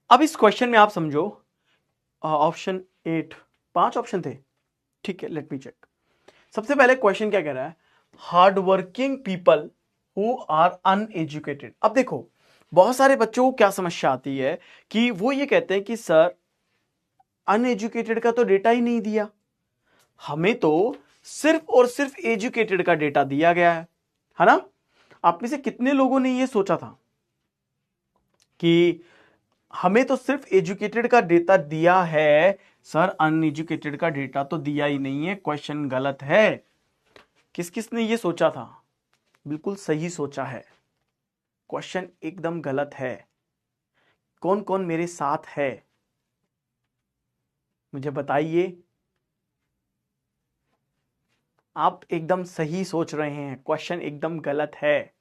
अब इस क्वेश्चन में आप समझो, ऑप्शन 8, 5 ऑप्शन थे, ठीक है, लेट मी चेक। सबसे पहले क्वेश्चन क्या कह रहा है, hard working people who are uneducated. अब देखो, बहुत सारे बच्चों को क्या समस्या आती है कि वो ये कहते हैं कि सर अनएजुकेटेड का तो डेटा ही नहीं दिया, हमें तो सिर्फ और सिर्फ एजुकेटेड का डेटा दिया गया है ना। आप में से कितने लोगों ने ये सोचा था कि हमें तो सिर्फ एजुकेटेड का डेटा दिया है, सर अनएजुकेटेड का डेटा तो दिया ही नहीं है, क्वेश्चन गलत है। किस किस ने ये सोचा था? बिल्कुल सही सोचा है, क्वेश्चन एकदम गलत है। कौन कौन मेरे साथ है मुझे बताइए। आप एकदम सही सोच रहे हैं, क्वेश्चन एकदम गलत है।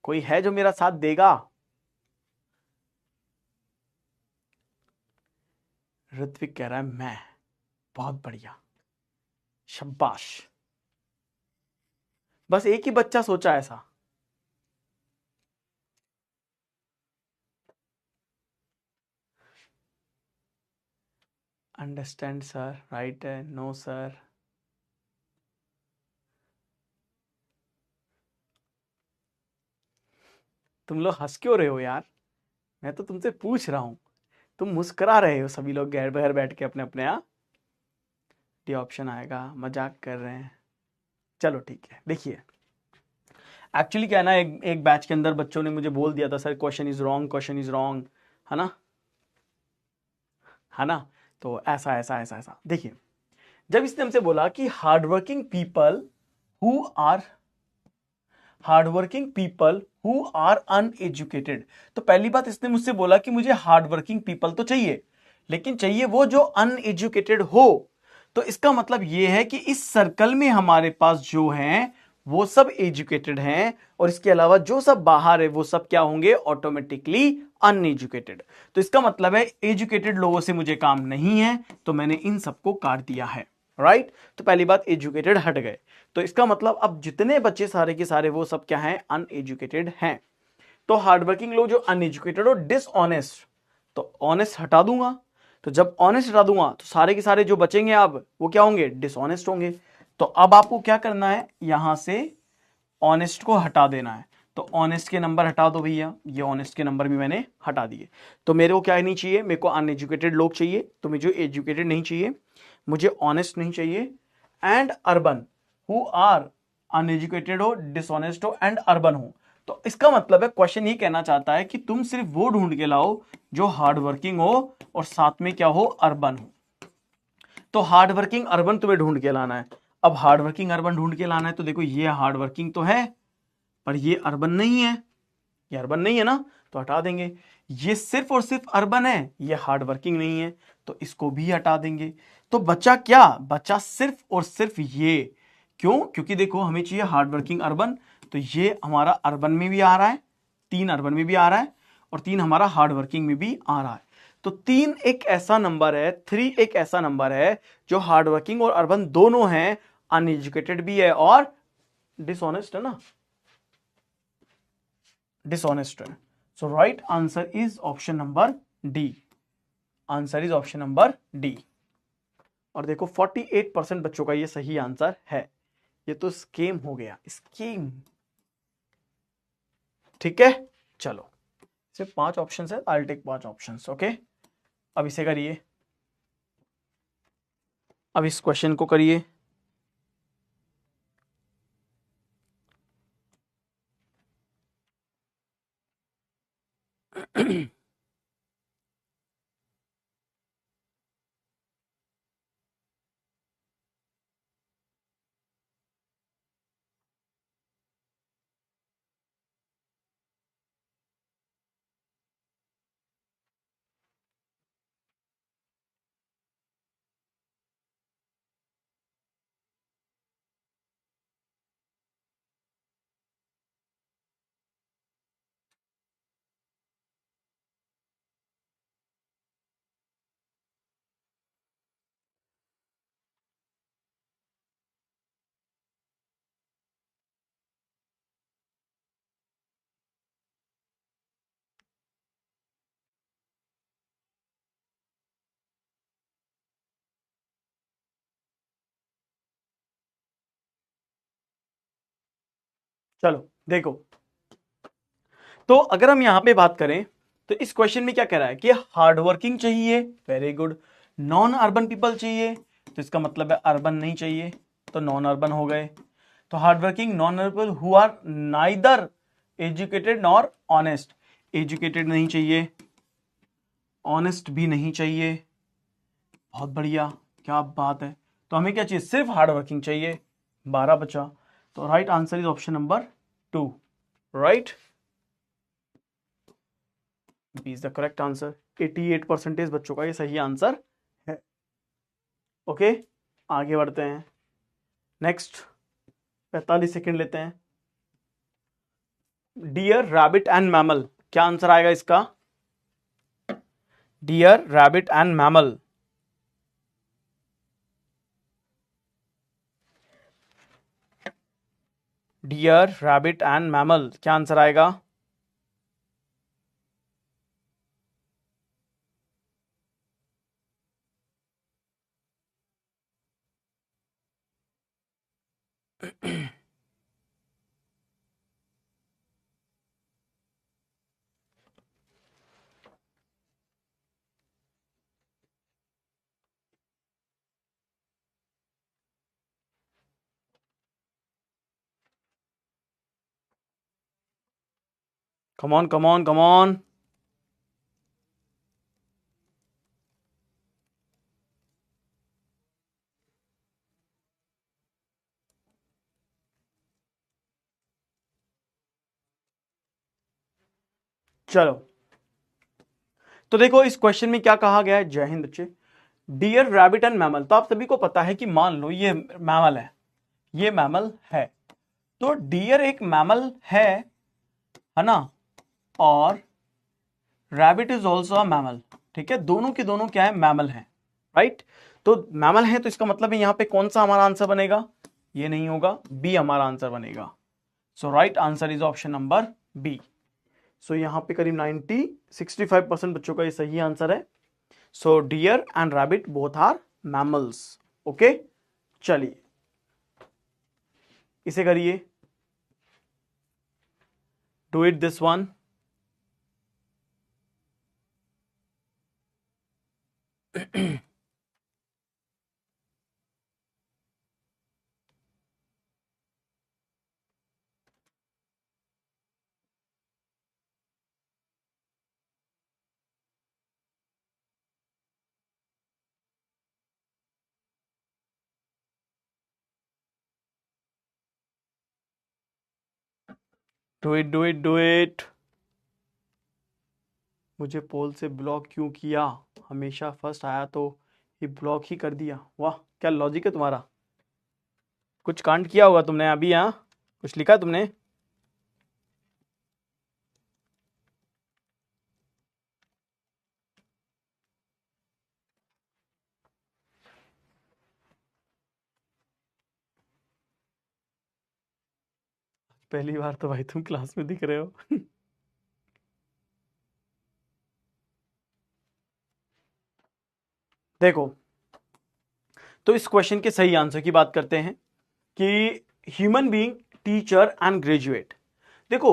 कोई है जो मेरा साथ देगा? ऋत्विक कह रहा है मैं। बहुत बढ़िया, शाबाश। बस एक ही बच्चा सोचा ऐसा। अंडरस्टैंड सर, राइट है, नो सर। तुम लोग हंस क्यों रहे हो यार? मैं तो तुमसे पूछ रहा हूं, तुम मुस्कुरा रहे हो सभी लोग घर बाहर बैठ के अपने अपने। यहाँ डी ऑप्शन आएगा, मजाक कर रहे हैं। चलो ठीक है, देखिए एक्चुअली क्या है ना, एक एक बैच के अंदर बच्चों ने मुझे बोल दिया था sir question is wrong, question is wrong, है ना, है ना। तो ऐसा ऐसा ऐसा ऐसा देखिए, जब इसने हमसे बोला कि hardworking people who are hardworking people who are uneducated, तो पहली बात इसने मुझसे बोला कि मुझे हार्डवर्किंग पीपल तो चाहिए, लेकिन चाहिए वो जो अनएजुकेटेड हो। तो इसका मतलब ये है कि इस सर्कल में हमारे पास जो हैं वो सब एजुकेटेड हैं, और इसके अलावा जो सब बाहर है वो सब क्या होंगे, ऑटोमेटिकली अनएजुकेटेड। तो इसका मतलब है एजुकेटेड लोगों से मुझे काम नहीं है, तो मैंने इन सबको काट दिया है, राइट। तो पहली बात एजुकेटेड हट गए, तो इसका मतलब अब जितने बच्चे सारे के सारे वो सब क्या हैं, अनएजुकेटेड हैं। तो हार्डवर्किंग लोग जो अनएजुकेटेड और डिसऑनेस्ट, तो ऑनेस्ट हटा दूंगा, तो जब ऑनेस्ट हटा दूंगा तो सारे के सारे जो बचेंगे अब वो क्या होंगे, डिसऑनेस्ट होंगे। तो अब आपको क्या करना है, यहां से ऑनेस्ट को हटा देना है। तो ऑनेस्ट के नंबर हटा दो भैया, ये ऑनेस्ट के नंबर भी मैंने हटा दिए। तो मेरे को क्या नहीं चाहिए, मेरे को अनएजुकेटेड लोग चाहिए, तो मुझे एजुकेटेड नहीं चाहिए, मुझे ऑनेस्ट नहीं चाहिए, and urban who are uneducated हो, डिसऑनेस्ट हो एंड अर्बन हो। तो इसका मतलब है क्वेश्चन ये कहना चाहता है कि तुम सिर्फ वो ढूंढ के लाओ जो हार्ड वर्किंग हो और साथ में क्या हो, अर्बन हो। तो हार्ड वर्किंग अर्बन तुम्हें ढूंढ के लाना है। अब हार्ड वर्किंग अर्बन ढूंढ के लाना है, तो देखो ये हार्ड वर्किंग तो है पर ये अर्बन नहीं है, ये अर्बन नहीं है ना, तो हटा देंगे। ये सिर्फ और सिर्फ अर्बन है, ये हार्ड वर्किंग नहीं है, तो इसको भी हटा देंगे। तो बचा क्या, बचा सिर्फ और सिर्फ ये। क्यों? क्योंकि देखो हमें चाहिए हार्ड वर्किंग अर्बन, तो ये हमारा अर्बन में भी आ रहा है, 3 अर्बन में भी आ रहा है, और 3 हमारा हार्ड वर्किंग में भी आ रहा है। तो 3 एक ऐसा नंबर है, 3 एक ऐसा नंबर है जो हार्ड वर्किंग और अर्बन दोनों हैं, अनएजुकेटेड भी है और डिसऑनेस्ट है ना, डिसऑनेस्ट है। So right answer is option number D. Answer is option number D. और देखो 48% बच्चों का ये सही आंसर है। ये तो स्कीम हो गया, स्कीम, ठीक है। चलो सिर्फ 5 ऑप्शन है, आई टेक 5 ऑप्शन, ओके। अब इसे करिए, अब इस क्वेश्चन को करिए। चलो देखो, तो अगर हम यहां पे बात करें तो इस क्वेश्चन में क्या कह रहा है कि हार्ड वर्किंग चाहिए, very good. Non urban people चाहिए, तो इसका मतलब है अर्बन नहीं चाहिए, तो नॉन अर्बन हो गए। तो hard working non urban who are neither educated nor honest, educated नहीं चाहिए, ऑनेस्ट भी नहीं चाहिए। बहुत बढ़िया, क्या बात है। तो हमें क्या चाहिए, सिर्फ हार्ड वर्किंग चाहिए। 12 बचा, तो right answer is option number 2, right, B is the correct answer. 88% बच्चों का ये सही आंसर है। ओके, आगे बढ़ते हैं। नेक्स्ट 45 सेकेंड लेते हैं। डियर रैबिट एंड मैमल, क्या आंसर आएगा इसका? Deer rabbit and mammal, deer rabbit and mammal, क्या आंसर आएगा? Come on come on come on. चलो, तो देखो इस क्वेश्चन में क्या कहा गया है। जय हिंद बच्चे। डियर रैबिट एंड मैमल, तो आप सभी को पता है कि मान लो ये मैमल है, ये मैमल है, तो डियर एक मैमल है ना, और rabbit is also a mammal, ठीक है, दोनों के दोनों क्या है, मैमल है, राइट। तो मैमल है, तो इसका मतलब है यहां पे कौन सा हमारा आंसर बनेगा, ये नहीं होगा, बी हमारा आंसर बनेगा। So right answer is option number B. So यहां पे करीब 65% बच्चों का ये सही आंसर है। So deer and rabbit both are mammals. Okay, चलिए इसे करिए, do it this one. Do it do it do it. मुझे पोल से ब्लॉक क्यों किया, हमेशा फर्स्ट आया तो ये ब्लॉक ही कर दिया। वाह, क्या लॉजिक है तुम्हारा। कुछ कांड किया होगा तुमने अभी, यहाँ कुछ लिखा तुमने। पहली बार तो भाई तुम क्लास में दिख रहे हो। देखो, तो इस क्वेश्चन के सही आंसर की बात करते हैं कि human being, teacher and graduate. देखो,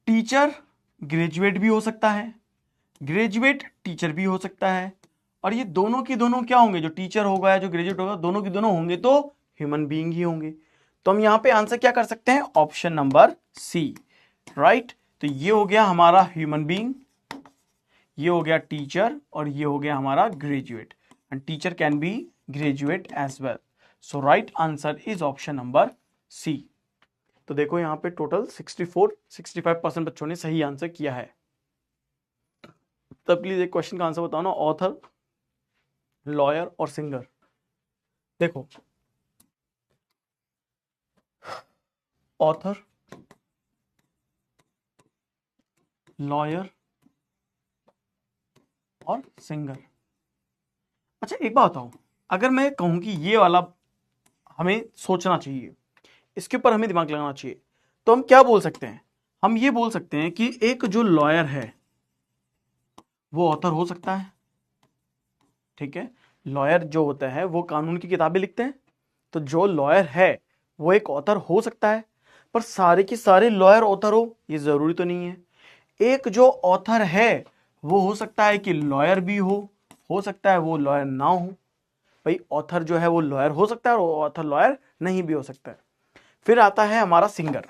टीचर ग्रेजुएट भी हो सकता है, ग्रेजुएट टीचर भी हो सकता है, और ये दोनों की दोनों क्या होंगे, जो टीचर होगा या जो ग्रेजुएट होगा, दोनों की दोनों होंगे तो ह्यूमन बीइंग ही होंगे। तो हम यहां पे आंसर क्या कर सकते हैं, ऑप्शन नंबर सी, राइट। तो ये हो गया हमारा ह्यूमन बीइंग, ये हो गया टीचर, और ये हो गया हमारा graduate, and teacher can be graduate as well. So right answer is option number C. तो देखो यहां पे टोटल 65% बच्चों ने सही आंसर किया है। तब प्लीज एक क्वेश्चन का आंसर बताओ ना, ऑथर, लॉयर और सिंगर। देखो, ऑथर, लॉयर और सिंगर। अच्छा एक बात बताओ, अगर मैं कहूं कि ये वाला हमें सोचना चाहिए, इसके ऊपर हमें दिमाग लगाना चाहिए, तो हम क्या बोल सकते हैं, हम ये बोल सकते हैं कि एक जो लॉयर है वो ऑथर हो सकता है, ठीक है। लॉयर जो होता है वो कानून की किताबें लिखते हैं, तो जो लॉयर है वो एक ऑथर हो सकता है, पर सारे के सारे लॉयर ऑथर हो ये जरूरी तो नहीं है। एक जो ऑथर है वो हो सकता है कि लॉयर भी हो सकता है वो लॉयर ना हो। भाई ऑथर जो है वो लॉयर हो सकता है और ऑथर लॉयर नहीं भी हो सकता है। फिर आता है हमारा सिंगर,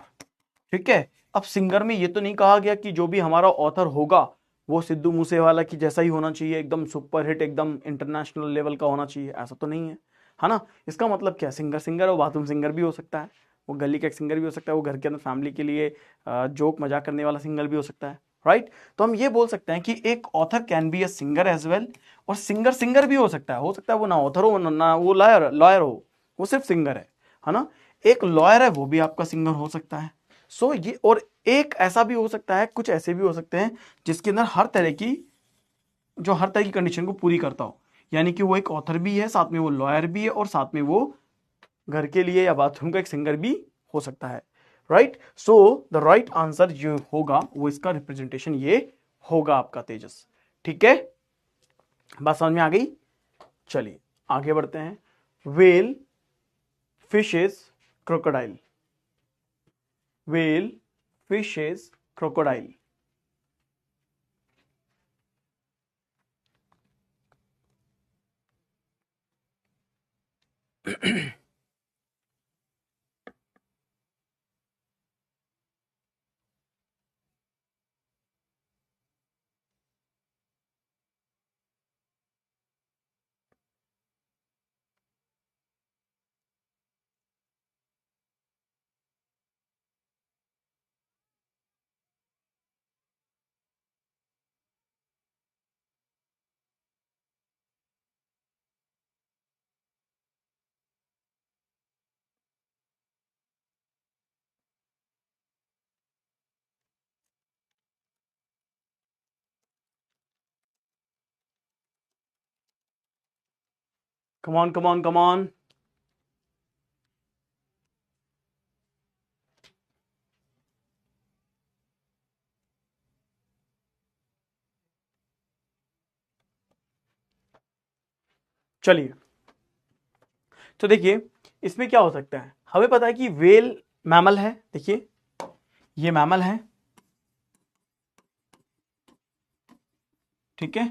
ठीक है। अब सिंगर में ये तो नहीं कहा गया कि जो भी हमारा ऑथर होगा वो सिद्धू मूसेवाला की जैसा ही होना चाहिए, एकदम सुपर हिट, एकदम इंटरनेशनल लेवल का होना चाहिए, ऐसा तो नहीं है ना। इसका मतलब क्या, सिंगर सिंगर और बाथरूम सिंगर भी हो सकता है, वो गली का एक सिंगर भी हो सकता है, वो घर के अंदर फैमिली के लिए जोक मजाक करने वाला सिंगर भी हो सकता है, राइट। तो हम ये बोल सकते हैं कि एक author can be a singer as well, और सिंगर सिंगर भी हो सकता है वो ना ऑथर हो ना वो लॉयर लॉयर हो, वो सिर्फ सिंगर है ना। एक लॉयर है वो भी आपका सिंगर हो सकता है। सो ये, और एक ऐसा भी हो सकता है, कुछ ऐसे भी हो सकते हैं जिसके अंदर हर तरह की कंडीशन को पूरी करता हो, यानी कि वो एक ऑथर भी है, साथ में वो लॉयर भी है, और साथ में वो घर के लिए या बाथरूम का एक सिंगर भी हो सकता है, right. So the right answer जो होगा वो इसका रिप्रेजेंटेशन ये होगा आपका तेजस, ठीक है। बात समझ में आ गई। चलिए आगे बढ़ते हैं। Well, fishes, crocodile. Well, fishes, crocodile. Come on come on come on. चलिए तो देखिए इसमें क्या हो सकता है, हमें पता है कि वेल मैमल है, देखिए ये मैमल है, ठीक है।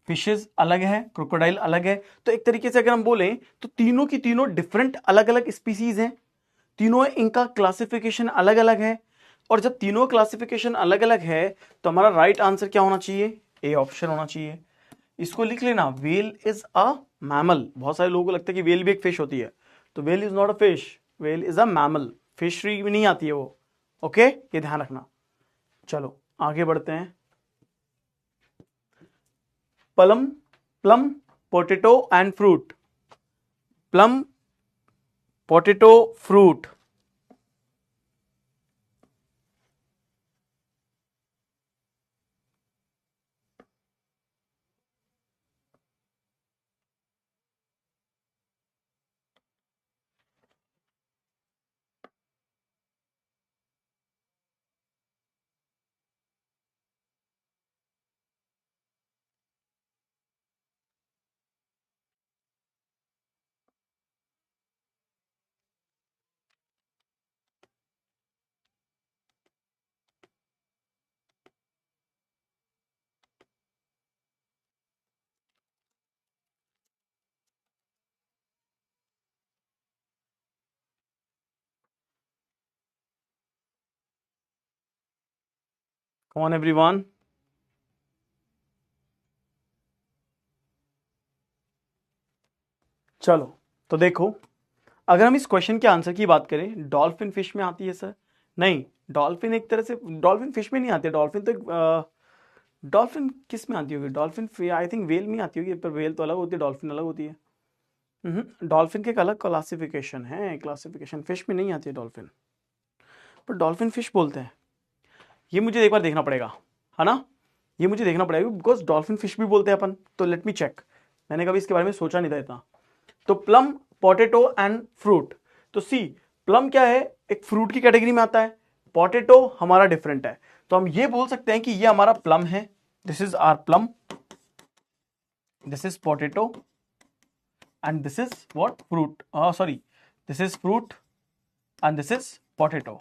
फिशेस अलग है, क्रोकोडाइल अलग है, तो एक तरीके से अगर हम बोलें तो तीनों की तीनों डिफरेंट अलग अलग स्पीसीज हैं, तीनों इनका क्लासिफिकेशन अलग अलग है। और जब तीनों क्लासिफिकेशन अलग अलग है तो हमारा राइट आंसर क्या होना चाहिए, ए ऑप्शन होना चाहिए। इसको लिख लेना, वेल इज अ मैमल। बहुत सारे लोगों को लगता है कि वेल भी एक फिश होती है, तो well is not a fish, well is a mammal, fishery भी नहीं आती है वो, ओके, ये ध्यान रखना। चलो आगे बढ़ते हैं। Plum, plum, potato and fruit. Plum, potato, fruit. Come on everyone. चलो तो देखो, अगर हम इस क्वेश्चन के आंसर की बात करें, डॉल्फिन फिश में आती है सर? नहीं, डॉल्फिन एक तरह से, डॉल्फिन फिश में नहीं आती है, डॉल्फिन तो डॉल्फिन किस में आती होगी, डॉल्फिन आई थिंक वेल में आती होगी, पर वेल तो अलग होती है, डॉल्फिन अलग होती है। डॉल्फिन के एक अलग क्लासिफिकेशन है, क्लासिफिकेशन फिश में नहीं आती है डॉल्फिन, पर डॉल्फिन फिश बोलते हैं। ये मुझे एक बार देखना पड़ेगा, है ना, ये मुझे देखना पड़ेगा, बिकॉज डॉल्फिन फिश भी बोलते हैं अपन, तो लेट मी चेक। मैंने कभी इसके बारे में सोचा नहीं था इतना। तो प्लम, पोटैटो एंड फ्रूट। तो सी, प्लम क्या है, एक फ्रूट की कैटेगरी में आता है, पोटैटो हमारा डिफरेंट है, तो हम ये बोल सकते हैं कि ये हमारा प्लम है, this is our plum, this is potato and this is what, fruit, sorry, this is fruit and this is potato.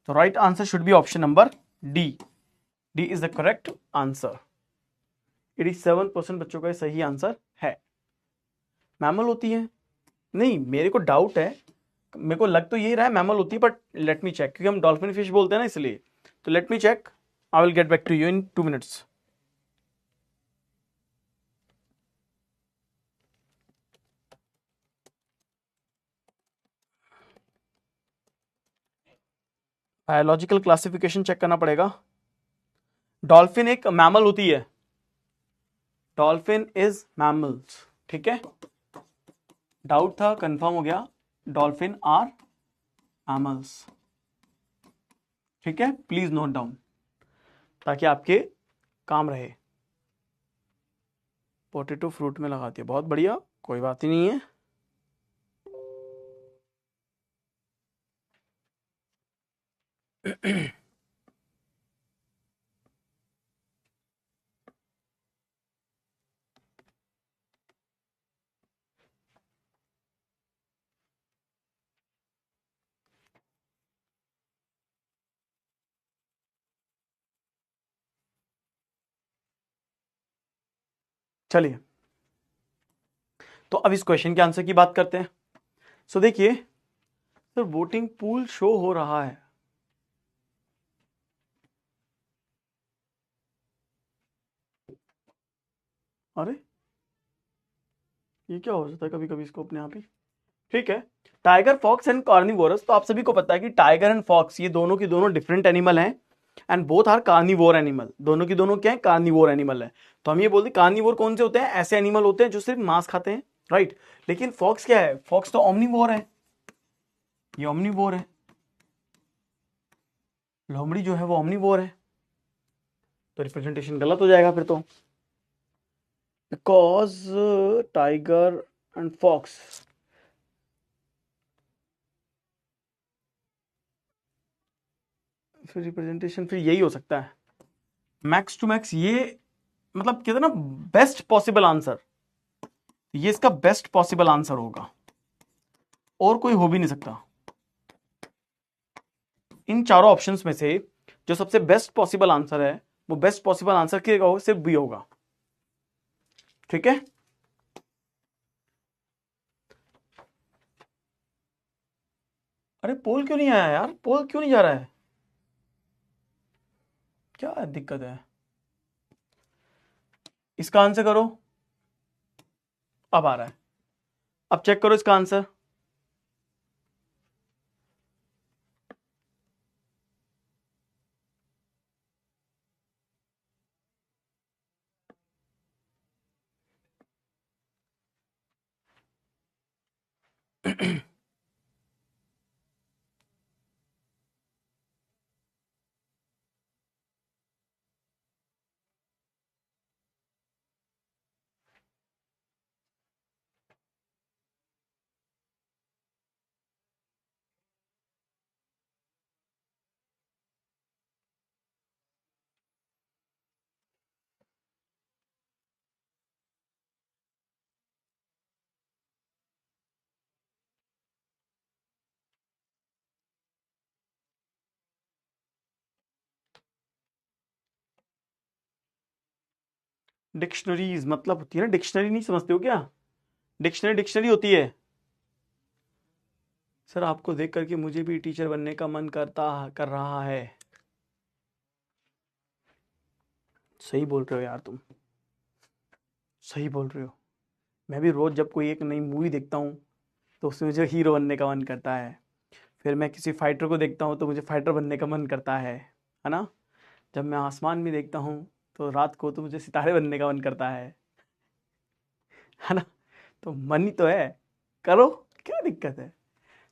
So right answer should be option number D. D is the correct answer. 87% बच्चों का सही answer है। Mammal होती है? नहीं, मेरे को doubt है, मेरे को लग तो यही रहा है मैमल होती है, बट लेट मी चेक, क्योंकि हम डॉल्फिन फिश बोलते हैं ना इसलिए। तो let me check, I will get back to you in 2 minutes. Biological classification check करना पड़ेगा। डॉल्फिन एक मैमल होती है, डॉल्फिन इज मैमल्स, ठीक है। डाउट था, कंफर्म हो गया, डॉल्फिन आर मैमल्स, ठीक है। प्लीज नोट डाउन ताकि आपके काम रहे। पोटैटो फ्रूट में लगाती है, बहुत बढ़िया, कोई बात ही नहीं है। चलिए, तो अब इस क्वेश्चन के आंसर की बात करते हैं। सो देखिए सर, वोटिंग पूल शो हो रहा है, अरे ये क्या हो जाता है कभी कभी इसको अपने आप ही, ठीक है। टाइगर, फॉक्स एंड कार्निवोरस, तो आप सभी को पता है कि टाइगर एंड फॉक्स ये दोनों की दोनों डिफरेंट एनिमल हैं, and both are carnivore animal, दोनों की दोनों क्या है, कार्निवोर एनिमल है। तो हम ये बोलते हैं कार्निवोर कौन से होते हैं, ऐसे एनिमल होते हैं जो सिर्फ मांस खाते हैं, राइट। लेकिन फॉक्स क्या है, फॉक्स तो ओमनिवोर है, ये ओमनिवोर है, लोमड़ी जो है वो ओमनिवोर है, तो रिप्रेजेंटेशन गलत हो जाएगा फिर तो, बिकॉज टाइगर एंड फॉक्स, फिर रिप्रेजेंटेशन फिर यही हो सकता है मैक्स टू मैक्स, ये मतलब कहते ना बेस्ट पॉसिबल आंसर, ये इसका बेस्ट पॉसिबल आंसर होगा, और कोई हो भी नहीं सकता। इन चारों ऑप्शंस में से जो सबसे बेस्ट पॉसिबल आंसर है, वो बेस्ट पॉसिबल आंसर क्या होगा, सिर्फ बी होगा, ठीक है। अरे पोल क्यों नहीं आया यार, पोल क्यों नहीं जा रहा है, क्या दिक्कत है, इसका आंसर करो। अब आ रहा है, अब चेक करो इसका आंसर। डिक्शनरीज मतलब होती है ना, डिक्शनरी नहीं समझते हो क्या, डिक्शनरी डिक्शनरी होती है। सर आपको देख करके मुझे भी टीचर बनने का मन कर रहा है। सही बोल रहे हो यार तुम, सही बोल रहे हो। मैं भी रोज जब कोई एक नई मूवी देखता हूँ तो उसमें मुझे हीरो बनने का मन करता है, फिर मैं किसी फाइटर को देखता हूँ तो मुझे फाइटर बनने का मन करता है ना। जब मैं आसमान में देखता हूँ तो रात को तो मुझे सितारे बनने का मन करता है ना। तो मन ही तो है, करो, क्या दिक्कत है।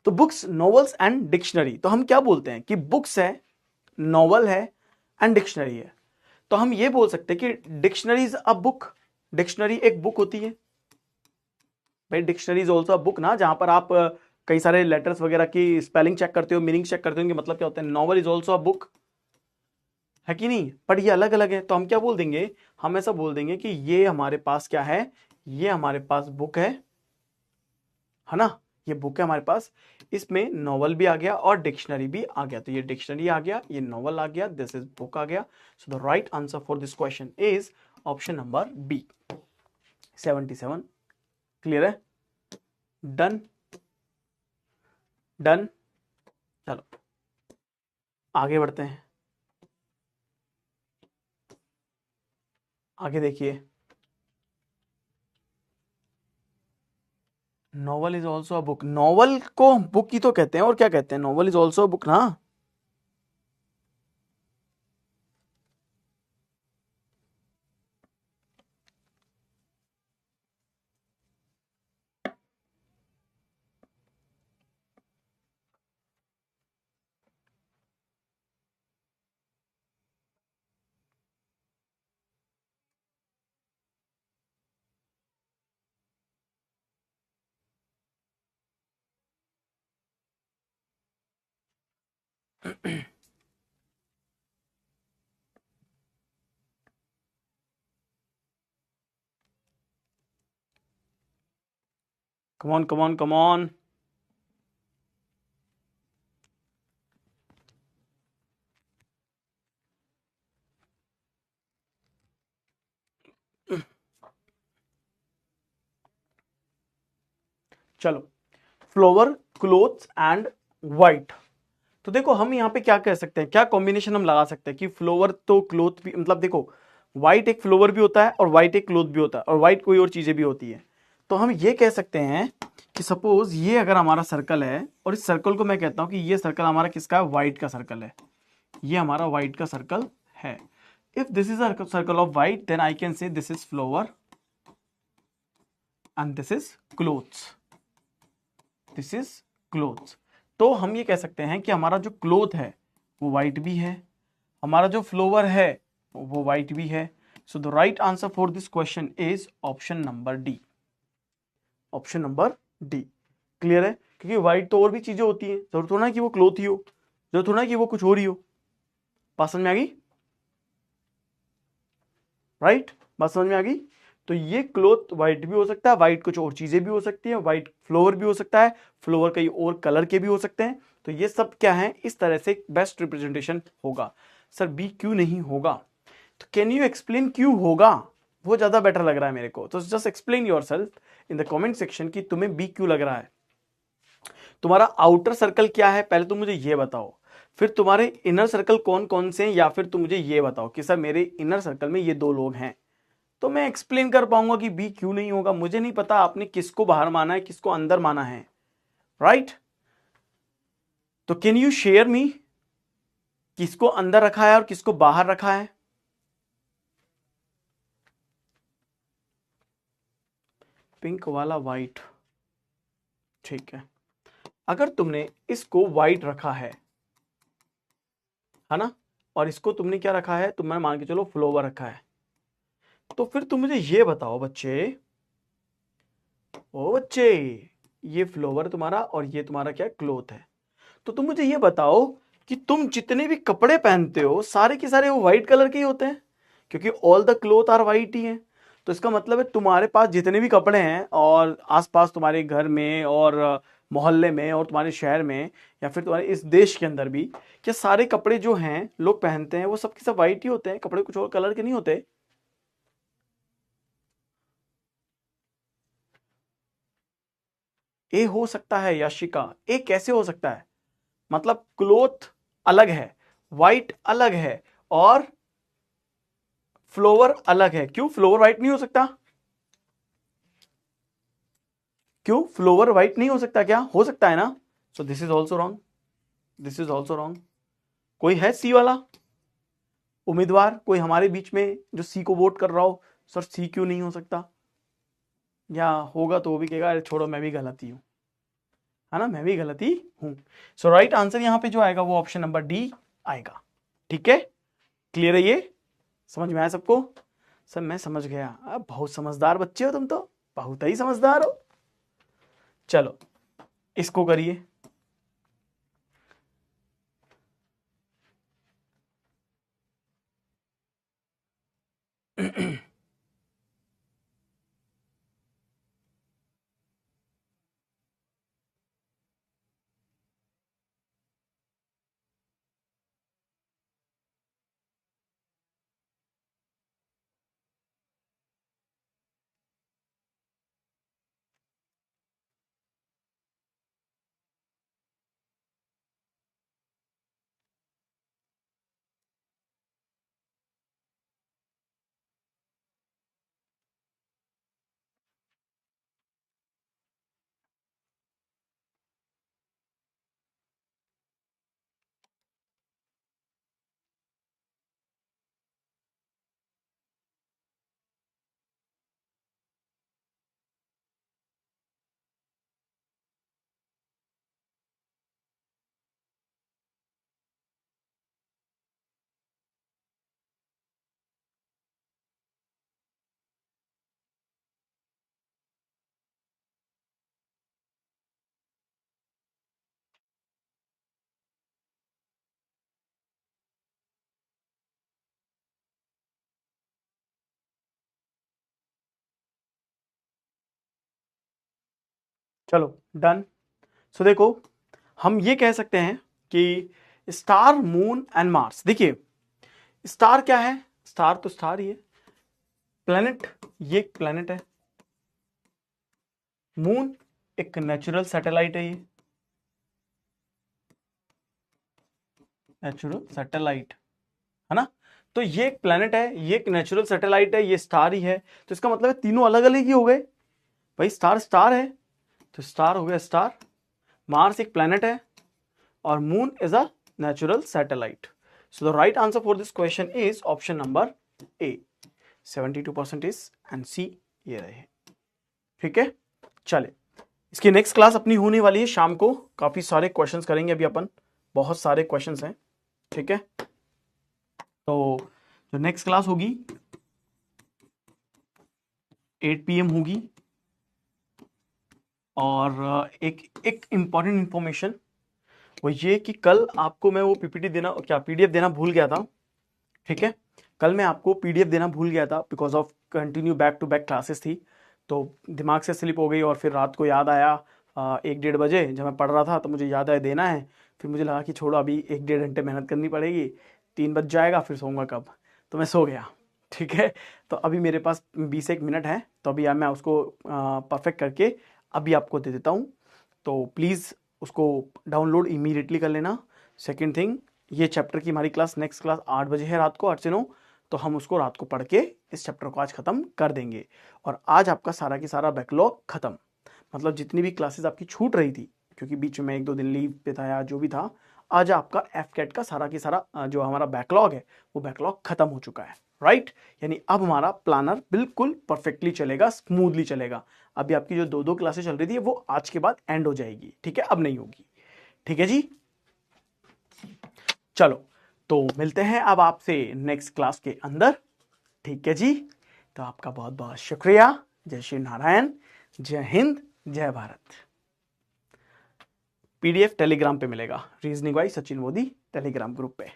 तो बुक्स, नॉवेल्स एंड डिक्शनरी, तो हम क्या बोलते हैं कि बुक्स है, नॉवल है एंड डिक्शनरी है। तो हम ये बोल सकते हैं कि dictionary is a book, dictionary एक बुक होती है भाई, dictionary is also a book ना, जहां पर आप कई सारे लेटर्स वगैरह की स्पेलिंग चेक करते हो, मीनिंग चेक करते हो, इनके मतलब क्या होते हैं। Novel is also a book, है कि नहीं, बट ये अलग अलग है। तो हम क्या बोल देंगे, हम ऐसा बोल देंगे कि ये हमारे पास क्या है, ये हमारे पास बुक है ना, ये बुक है हमारे पास, इसमें नॉवल भी आ गया और डिक्शनरी भी आ गया। तो ये डिक्शनरी आ गया, ये नॉवल आ गया, दिस इज बुक आ गया। So the right answer for this question is option number B 77। Clear है? Done done. चलो आगे बढ़ते हैं। आगे देखिए, novel is also a book. Novel को बुक ही तो कहते हैं, और क्या कहते हैं? Novel is also a book ना। Come on come on come on. चलो, फ्लोवर, क्लोथ्स एंड व्हाइट। तो देखो हम यहाँ पे क्या कह सकते हैं, क्या कॉम्बिनेशन हम लगा सकते हैं कि फ्लोवर तो क्लोथ भी, मतलब देखो व्हाइट एक फ्लोवर भी होता है और व्हाइट एक क्लोथ भी होता है और व्हाइट कोई और चीजें भी होती है। तो हम ये कह सकते हैं कि सपोज ये अगर हमारा सर्कल है और इस सर्कल को मैं कहता हूं कि ये सर्कल हमारा किसका है? व्हाइट का सर्कल है। ये हमारा व्हाइट का सर्कल है। If this is a circle of white then I can say this is flower and this is clothes. This is clothes. तो हम ये कह सकते हैं कि हमारा जो क्लोथ है वो व्हाइट भी है, हमारा जो फ्लोवर है वो व्हाइट भी है। सो the right answer for this question is option number D. Option number D. Clear है? क्योंकि व्हाइट तो और भी चीजें होती हैं, जरूर थोड़ा ना कि वो क्लोथ ही हो, जरूर थोड़ा ना कि वो कुछ और ही हो। बात समझ में आ गई? राइट, बात समझ में आ गई। तो ये क्लोथ व्हाइट भी हो सकता है, व्हाइट कुछ और चीजें भी हो सकती हैं, व्हाइट फ्लोवर भी हो सकता है, फ्लोवर कई और कलर के भी हो सकते हैं। तो ये सब क्या है, इस तरह से बेस्ट रिप्रेजेंटेशन होगा। सर बी क्यों नहीं होगा? तो कैन यू एक्सप्लेन क्यों होगा? वो ज्यादा बेटर लग रहा है मेरे को। तो just explain your self in the comment section कि तुम्हें बी क्यों लग रहा है। तुम्हारा आउटर सर्कल क्या है पहले तुम मुझे ये बताओ, फिर तुम्हारे इनर सर्कल कौन कौन से हैं, या फिर तुम मुझे ये बताओ कि सर मेरे इनर सर्कल में ये दो लोग हैं। तो मैं एक्सप्लेन कर पाऊंगा कि बी क्यों नहीं होगा। मुझे नहीं पता आपने किसको बाहर माना है, किसको अंदर माना है। राइट? तो कैन यू शेयर मी किसको अंदर रखा है और किसको बाहर रखा है? पिंक वाला व्हाइट, ठीक है। अगर तुमने इसको व्हाइट रखा है ना, और इसको तुमने क्या रखा है, तुमने मान के चलो फ्लोवर रखा है, तो फिर तुम मुझे ये बताओ बच्चे, ओ बच्चे, ये फ्लोवर तुम्हारा और ये तुम्हारा क्या क्लोथ है। तो तुम मुझे ये बताओ कि तुम जितने भी कपड़े पहनते हो सारे के सारे वो व्हाइट कलर के ही होते हैं, क्योंकि all the cloth are white ही हैं। तो इसका मतलब है तुम्हारे पास जितने भी कपड़े हैं और आसपास तुम्हारे घर में और मोहल्ले में और तुम्हारे शहर में या फिर तुम्हारे इस देश के अंदर भी, क्या सारे कपड़े जो हैं लोग पहनते हैं वो सब के सब व्हाइट ही होते हैं? कपड़े कुछ और कलर के नहीं होते? ए हो सकता है याशिका, ए कैसे हो सकता है? मतलब क्लोथ अलग है, व्हाइट अलग है और फ्लोवर अलग है। क्यों फ्लोवर व्हाइट नहीं हो सकता? क्यों फ्लोवर व्हाइट नहीं हो सकता? क्या हो सकता है ना? So this is also wrong, this is also wrong. कोई है सी वाला उम्मीदवार, कोई हमारे बीच में जो सी को वोट कर रहा हो, सर सी क्यों नहीं हो सकता? या होगा तो वो भी कहेगा अरे छोड़ो मैं भी गलत ही हूं, है ना, मैं भी गलत ही हूं। सो राइट आंसर यहां पे जो आएगा वो ऑप्शन नंबर डी आएगा। ठीक है? क्लियर है ये? समझ में आया सबको? सर मैं समझ गया। अब बहुत समझदार बच्चे हो तुम तो, बहुत ही समझदार हो। चलो इसको करिए। चलो डन। सो देखो हम ये कह सकते हैं कि स्टार, मून एंड मार्स, देखिए स्टार क्या है, स्टार तो स्टार ही है, प्लेनेट ये एक प्लेनेट है, मून एक नेचुरल सैटेलाइट है, ये नेचुरल सैटेलाइट है ना। तो ये एक प्लेनेट है, ये एक नेचुरल सैटेलाइट है, ये स्टार ही है, तो इसका मतलब है तीनों अलग अलग ही हो गए भाई। स्टार स्टार है तो स्टार हो गया स्टार, मार्स एक प्लेनेट है और moon is a natural satellite. So the right answer for this question is option number A, 72% and C ये रहे। ठीक है, चले इसकी नेक्स्ट क्लास अपनी होने वाली है शाम को, काफी सारे क्वेश्चंस करेंगे अभी अपन, बहुत सारे क्वेश्चंस हैं। ठीक है, तो जो नेक्स्ट क्लास होगी 8 PM होगी। और एक इंपॉर्टेंट इंफॉर्मेशन वो ये कि कल आपको मैं वो पीपीटी देना, क्या पीडीएफ देना भूल गया था। ठीक है, कल मैं आपको पीडीएफ देना भूल गया था because of continue back to back classes थी, तो दिमाग से स्लिप हो गई और फिर रात को याद आया 1-1:30 बजे जब मैं पढ़ रहा था तो मुझे याद आया देना है। फिर मुझे लगा कि छोड़ो अभी 1-1.5 घंटे मेहनत करनी पड़ेगी, 3 बज जाएगा, फिर सोऊंगा कब, तो मैं सो गया। ठीक है, तो अभी मेरे पास 20 मिनट है, तो अभी मैं उसको परफेक्ट करके अभी आपको दे देता हूँ, तो प्लीज़ उसको डाउनलोड इमीडिएटली कर लेना। सेकेंड थिंग, ये चैप्टर की हमारी क्लास नेक्स्ट क्लास 8 बजे है रात को, 8 से 9, तो हम उसको रात को पढ़ के इस चैप्टर को आज खत्म कर देंगे। और आज आपका सारा की सारा बैकलॉग खत्म, मतलब जितनी भी क्लासेस आपकी छूट रही थी क्योंकि बीच में 1-2 दिन लीव पे था या जो भी था, आज आपका एफकेट का सारा की सारा जो हमारा बैकलॉग है वो बैकलॉग खत्म हो चुका है। राइट, यानी अब हमारा प्लानर बिल्कुल परफेक्टली चलेगा, स्मूथली चलेगा। अभी आपकी जो 2-2 क्लासेस चल रही थी वो आज के बाद एंड हो जाएगी। ठीक है, अब नहीं होगी। ठीक है जी, चलो तो मिलते हैं अब आपसे नेक्स्ट क्लास के अंदर। ठीक है जी, तो आपका बहुत बहुत शुक्रिया। जय श्री नारायण, जय हिंद, जय भारत। पीडीएफ टेलीग्राम पे मिलेगा, reasoning bye Sachin Modi Telegram group पे।